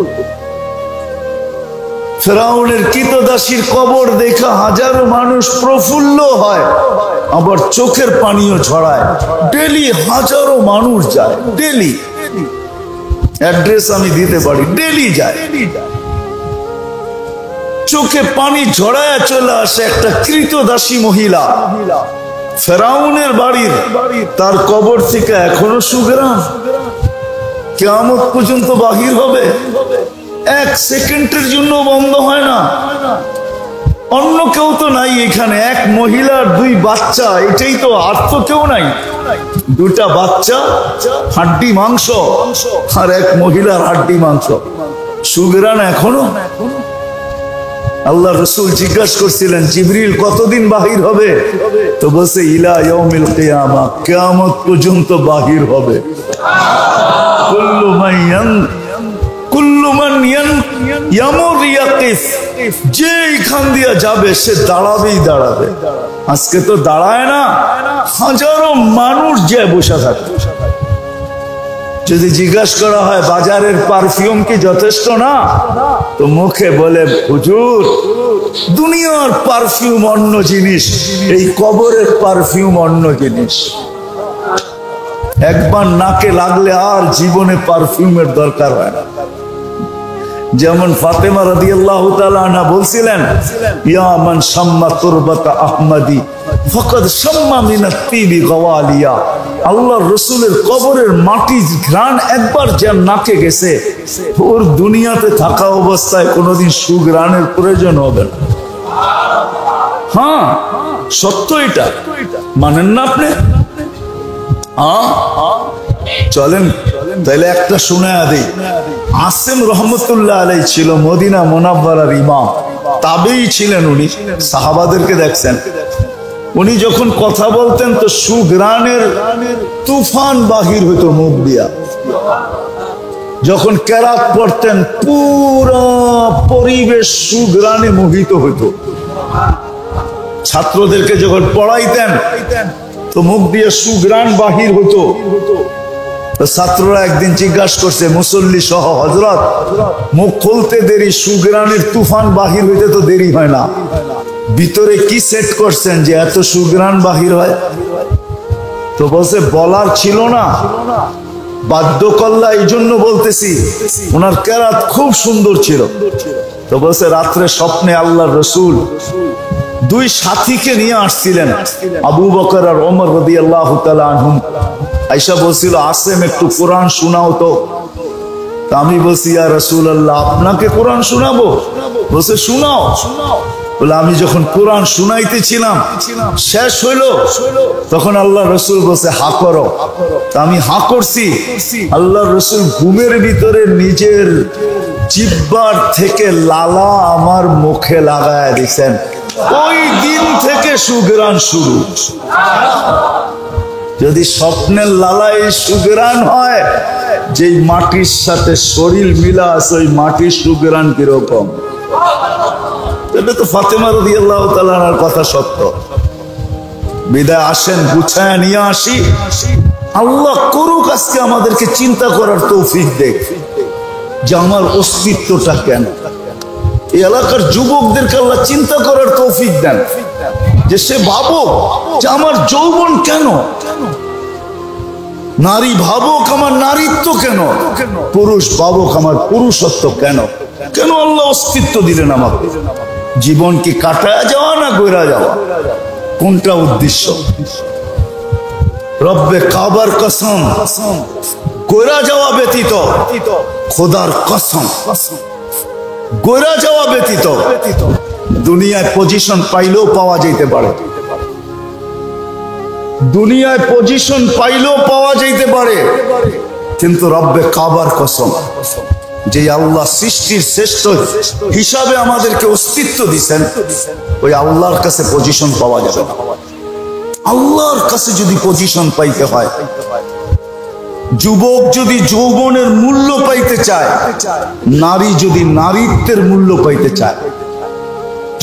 ফেরাউনের কৃতদাসীর কবর দেখা হাজারো মানুষ প্রফুল্ল হয়, আবার চোখের পানিও ছড়ায়। ডেলি হাজারো মানুষ যায়, ডেলি অ্যাড্রেস আমি দিতে পারি, ডেলি যায়। চোখে পানি ঝরায় চলে আসে একটা কৃতদাসী মহিলা, ফেরাউনের বাড়ির, তার কবর থেকে এখনো সুঘ্রাণ কিয়ামত পর্যন্ত বাহির হবে, এক সেকেন্ডের জন্য বন্ধ হয় না। অন্য কেউ তো নাই এখানে, এক মহিলার দুই বাচ্চা, এটাই তো, আর তো কেউ নাই। দুটা বাচ্চা হাড্ডি মাংস, আর এক মহিলার হাড্ডি মাংস, সুঘ্রাণ এখনো। আল্লাহ রসুল জিজ্ঞাসা করছিলেন, জিবরিল কতদিন বাহির হবে? তো বলছে ইলা ইয়াউমিল কিয়ামা, কিয়ামত পর্যন্ত বাহির হবে। কুল্লু মান ইয়ামুর ইয়াকিফ, যে এখান দিয়ে যাবে সে দাঁড়াবেই দাঁড়াবে। আজকে তো দাঁড়ায় না, হাজারো মানুষ যে বসে থাকে। যদি জিজ্ঞাসা করা হয় বাজারের পারফিউম কি যথেষ্ট না, তো মুখে বলে হুজুর দুনিয়ার পারফিউম অন্য জিনিস, এই কবরের পারফিউম অন্য জিনিস। একবার নাকে লাগলে আর জীবনে পারফিউমের দরকার হয় না। যেমন ফাতেমা রাদিয়াল্লাহু তাআলা আনহা বলছিলেন, ইয়া মান শাম্মা তুরবাতা আহমদি ফাকাদ শাম্মা মিনাত তিবি গাওয়ালিয়া। আল্লাহর রাসূলের কবরের মাটির ঘ্রাণ একবার যার নাকে গেছে, ওর দুনিয়াতে থাকা অবস্থায় কোনোদিন সুঘ্রাণের প্রয়োজন হবে না। হ্যাঁ, সত্য এটা, মানেন না আপনি? চলেন তাহলে একটা শোনায়া দেই। আসিম রহমতুল্লাহ আলাইহি ছিল মদিনা মুনাওয়ারার ইমাম, তাবেঈ ছিলেন উনি, সাহাবাদেরকে দেখছেন। উনি যখন কথা বলতেন তো সুঘ্রাণের তুফান বাহির হইতো মুখ দিয়া। যখন কেরাত পড়তেন পুরো পরিবেশ সুঘ্রাণে মোহিত হইতো। ছাত্রদেরকে যখন পড়াইতেন তো মুখ দিয়ে সুঘ্রাণ বাহির হতো। তো ছাত্ররা একদিন জিজ্ঞাসা করছে মুসল্লি সহ, হযরত মুখ খুলতে দেরি, সুঘ্রাণের তুফান বাহির হইতে তো দেরি হয় না, ভিতরে কি সেট করছেন যে এত সুঘ্রাণ বাহির হয়? তো বলছে বলার ছিল না, বাধ্য করলা, এই জন্য বলতেছি। ওনার কেরাত খুব সুন্দর ছিল। তো বলছে রাত্রে স্বপ্নে আল্লাহর রাসূল দুই সাথীকে নিয়ে আসছিলেন, আবু বকর আর ওমর রাদিয়াল্লাহু তাআলা আনহুম। আয়েশা বলছিল আসেম একটু কোরআন শোনাও তো। আমি বলছি ইয়া রাসূলুল্লাহ আপনাকে কোরআন শোনাবো? বলছে শোনাও। বলে আমি যখন কোরআন শুনাইতেছিলাম শেষ হইল, তখন আল্লাহ রসুল বলছে হা করো। আমি হা করছি, আল্লাহ রসুল ঘুমের ভিতরে নিজের জিহ্বার থেকে লালা আমার মুখে লাগায় দিছেন। ওই দিন থেকে সুঘ্রাণ শুরু। যদি স্বপ্নের লালায় সুঘ্রাণ হয়, যেই মাটির সাথে শরীর মিলা আছে ওই মাটির সুঘ্রাণ কিরকম? এটা তো ফাতেমা রাদিয়াল্লাহু তাআলা আনহার কথা সত্য। বিদায় আসেন, গুছায় নিয়ে আসি। আল্লাহ করুক আজকে আমাদেরকে চিন্তা করার তৌফিক দেখ যে আমার অস্তিত্বটা কেন। এই এলাকার যুবকদেরকে আল্লাহ চিন্তা করার তৌফিক দেন যে সে ভাবুক যে আমার যৌবন কেন, নারী ভাবুক আমার নারীত্ব কেন, পুরুষ ভাবুক আমার পুরুষত্ব কেন। কেন আল্লাহ অস্তিত্ব দিলেন আমাকে? জীবন কি কাটায় যাওয়া না গইরা যাওয়া? কোনটা উদ্দেশ্য? রব্বে কাবার কসম, গইরা যাওয়া ব্যতীত, খোদার কসম গইরা যাওয়া ব্যতীত দুনিয়ায় পজিশন পাইলেও পাওয়া যেতে পারে, দুনিয়ায় পজিশন পাইলেও পাওয়া যেতে পারে, কিন্তু রব্বে কাবার কসম, যে আল্লাহ সৃষ্টির শ্রেষ্ঠ হিসাবে আমাদেরকে অস্তিত্ব দিচ্ছেন, ওই আল্লাহর কাছে পজিশন পাওয়া যাবে না। আল্লাহর কাছে যদি পজিশন পাইতে হয়, যুবক যদি যৌবনের মূল্য পাইতে চায়, নারী যদি নারীত্বের মূল্য পাইতে চায়,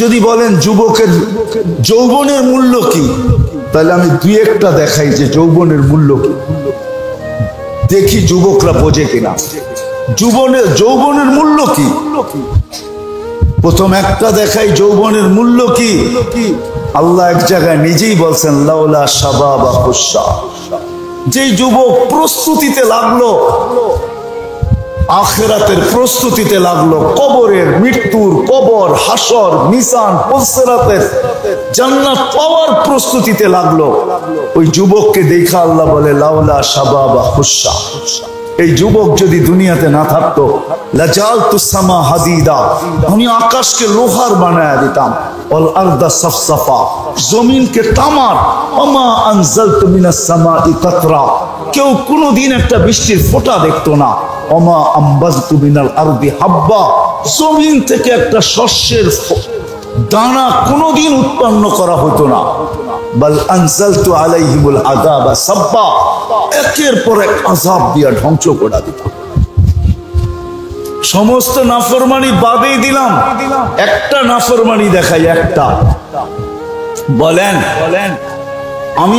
যদি বলেন যুবকের যৌবনের মূল্য কি, তাহলে আমি দুই একটা দেখাই যে যৌবনের মূল্য কি, দেখি যুবকরা বোঝে কিনা। যৌবনের মূল্য কি? প্রথম একটা দেখাই যৌবনের মূল্য কি। আল্লাহ এক জায়গায় নিজেই বলছেন লাউলা শাবাবা খুশা, যে যুবক প্রস্তুতিতে লাগলো আখিরাতের প্রস্তুতিতে লাগলো, কবরের মৃত্যুর, কবর, হাসর, মিজান, পুলসিরাতের, জান্নাত পাওয়ার প্রস্তুতিতে লাগলো। ওই যুবককে দেখা আল্লাহ বলে লাউলা শাবাবা খুশা, এই যুবক যদি দুনিয়াতে না থাকতো লাজালতু সামা হাদিদা, আমি আকাশকে লোহার বানায়া দিতাম, ওয়াল আরদা সাফসাফা, জমিনকে তামার, ওমা আনজালতু মিনাস সামাই কাতরা, কেউ কোনোদিন একটা বৃষ্টির ফোঁটা দেখতো না, ওমা আম্বাজতু মিনাল আরদি হাব্বা, জমিন থেকে একটা শস্যের দানা কোনোদিন উৎপন্ন করা হতো না, বাল আনজালতু আলাইহিমুল আযাবা সাব্বা, একের পর এক আযাব দিয়া ধ্বংস করে দিতাম। সমস্ত নাফরমানি বাদেই দিলাম, একটা নাফরমানি দেখাই, একটা বলেন, আমি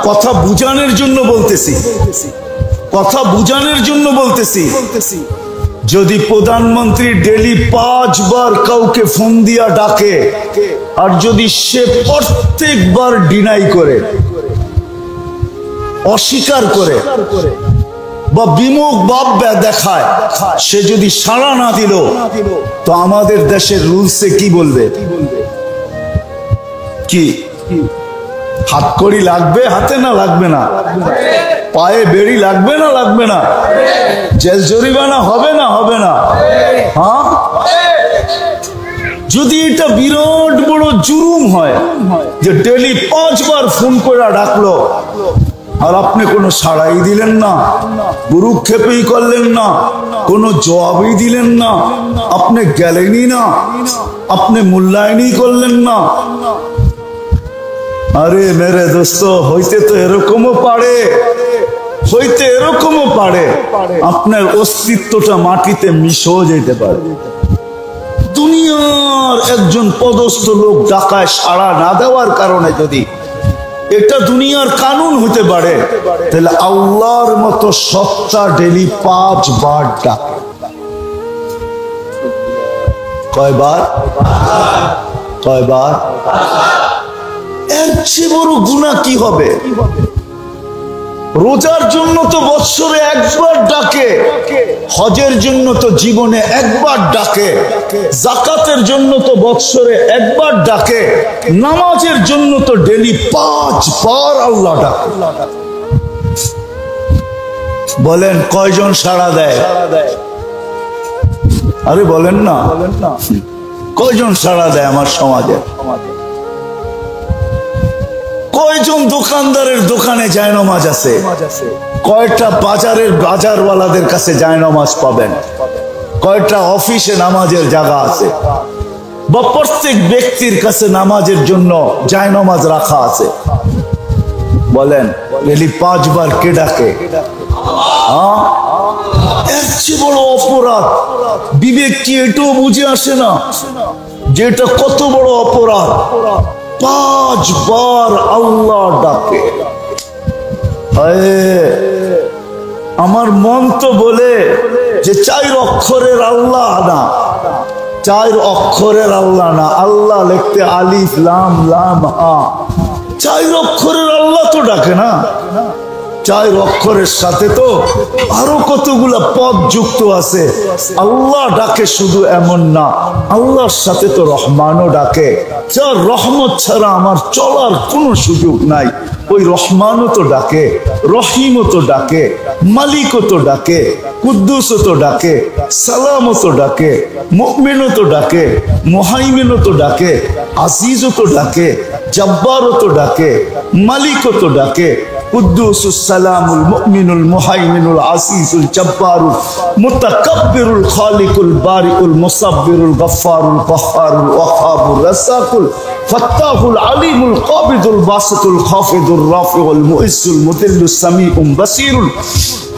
কথা বুঝানোর জন্য বলতেছি, কথা বুঝানোর জন্য বলতেছি। যদি প্রধানমন্ত্রী ডেলি 5 বার কাউকে ফোন দিয়া ডাকে, আর যদি সে প্রত্যেকবার ডিনাই করে, অস্বীকার করে বা বিমুখ ভাব দেখায়, সে যদি সাড়া না দিল, তো আমাদের দেশের রুলসে কি বলবে? কি হাতকড়ি লাগবে হাতে, না লাগবে না? পায়ে বেড়ি লাগবে না লাগবে না? জেল জরিমানা হবে না হবে না? হ্যাঁ, যদি এটা বিরাট বড় জুলুম হয় যে ডেলি 5 বার ফোন করে ডাকলো আর আপনি কোনো সাড়াই দিলেন না, গুরুক্ষেপই করলেন না, কোনো জবাবই দিলেন না, আপনি গেলেনই না, আপনি মূল্যায়নই করলেন না, আরে মেরে দোস্ত, হইতে তো এরকমও পারে, হইতে এরকমও পারে আপনার অস্তিত্বটা মাটিতে মিশেও যেতে পারে। দুনিয়ার একজন পদস্থ লোক ডাকায় সাড়া না দেওয়ার কারণে যদি এটা দুনিয়ার কানুন হতে পারে, তাহলে আল্লাহর মতো সত্তা ডেলি 5 বার ডাকে। কয়বার? কয়বার? এর চেয়ে বড় গুনাহ কি হবে? রোজার জন্য তো বৎসরে 1 বার ডাকে, হজের জন্য তো জীবনে 1 বার ডাকে, যাকাতের জন্য তো বৎসরে 1 বার ডাকে, নামাজের জন্য তো ডেলি 5 বার আল্লাহ ডাকে। বলেন কয়জন সাড়া দেয়? আরে বলেন না, কয়জন সাড়া দেয় আমার সমাজে? কয়জন দোকানদারের দোকানে জায়নামাজ আছে? কয়টা বাজারের বাজারওয়ালাদের কাছে জায়নামাজ পাবেন? কয়টা অফিসে নামাজের জায়গা আছে? বা প্রত্যেক ব্যক্তির কাছে নামাজের জন্য জায়নামাজ রাখা আছে? বলেন ডেলি 5 বার কে ডাকে? এর চেয়ে বড় অপরাধ বিবেক কি এটাও বুঝে আসে না যে এটা কত বড় অপরাধ? 5 বার আল্লাহ ডাকে। আমার মন তো বলে যে 4 অক্ষরের আল্লাহ না, 4 অক্ষরের আল্লাহ না, আল্লাহ লিখতে আলিফ লাম লাম হা, 4 অক্ষরের আল্লাহ তো ডাকে না। 4 অক্ষরের সাথে তো আরো কতগুলা পদ যুক্ত আছে। আল্লাহ ডাকে শুধু এমন না, আল্লাহর সাথে তো রহমানও ডাকে, যার রহমত ছাড়া আমার চলার কোনো সুযোগ নাই। ওই রহমানও তো ডাকে, রহিমও তো ডাকে, মালিকও তো ডাকে, কুদ্দুসও তো ডাকে, সালামও তো ডাকে, মুমিনও তো ডাকে, মুহাইমিনও তো ডাকে, আজিজও তো ডাকে, জব্বারও তো ডাকে, মালিকও তো ডাকে। কুদ্দুসুস সালামুল মুমিনুল মুহাইমিনুল আসিসুল জব্বারুল মুতাকাব্বিরুল খালিকুল বারিউল মুসাব্বিরুল গফফারুল কহ্হারুল ওয়াহাবুর রাসাকুল ফাত্তাহুল আলিমুল কাবিদুল বাসিতুল খাফিদুর রাফিউল মুইসুল মুদিল্লুস সামিউম বাসিরুল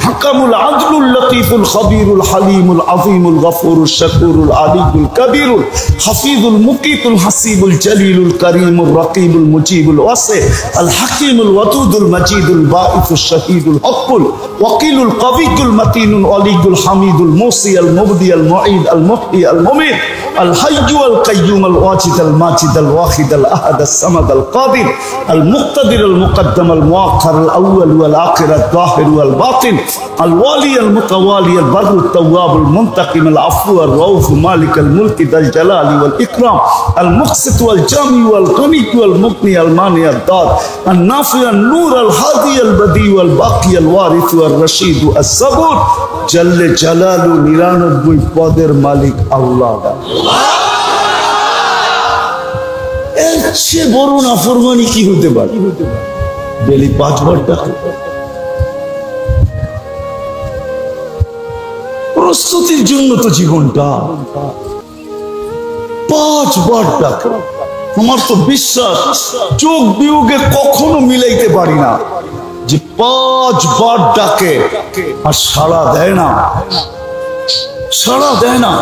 হাকামুল আদলুল লতীফুল খবীরুল হালিমুল আযীমুল গফুরুল শাকুরুল আলিয়ুল কবীরুল হাফিজুল মুকিতুল হাসিবুল জলিলুল করিমুল রকিবুল মুজিবুল ওয়াসি আল হাকিমুল ওয়াদুদুল মজিদুল বাঈসুল শহীদুল হকুল ওয়াকিলুল কবিয়ুল মতিনুল আলিয়ুল হামিদুল মুসি আল মুবদি আল মুঈদ আল মুহয়ি আল মুমীত আল হাইয়্যু আল কাইয়্যুম আল ওয়াজিদ আল মাজিদ আল ওয়াহিদ আল আহাদ আস সামাদ আল কাদির আল মুক্তাদির আল মুকদ্দাম আল মুআক্খার আল আউয়াল ওয়াল আখির আল যাহির ওয়াল বাতিন আল ওয়ালি আল মুতাওয়ালি আল বাররু আত তাওয়াব আল মুনতাকিম আল আফু আর রাউফ মালিক আল মুলকি দাল জালালি ওয়াল ইকরাম আল মুকসিত ওয়াল জামি ওয়াল গনি ওয়াল মুগনি আল মানি আল দাদ আল নাফি আল নূর আল হাদি আল বদি ওয়াল বাকি আল ওয়ারিস ওয়াল রশিদ আস সাবুর জাল্লে জালালু 99 পদের মালিক আল্লাহ। এর চেয়ে বড় নাফরমানি কি হতে পারে? ডেলি 5 বার ডাকে, প্রস্তুতির জন্য তো জীবনটা 5 বার ডাকে। আমার তো বিশ্বাস চোখ বিয়োগে কখনো মিলাইতে পারি না যে 5 বার ডাকে আর সাড়া দেয় না, সাড়া দেয় না।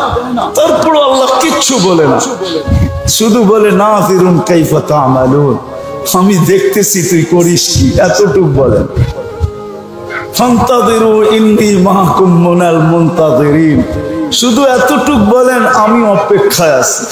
তারপর আল্লাহ কিচ্ছু বলে না, শুধু বলে নাযিরুন কাইফা তা'মালুন, আমি দেখতেছি তুই করিস কি, এতটুকু বলেন। ফান্তাযিরু ইন্নী মাআকুম মিনাল মুনতাযিরিন, শুধু এতটুকু বলেন আমি অপেক্ষায় আছি।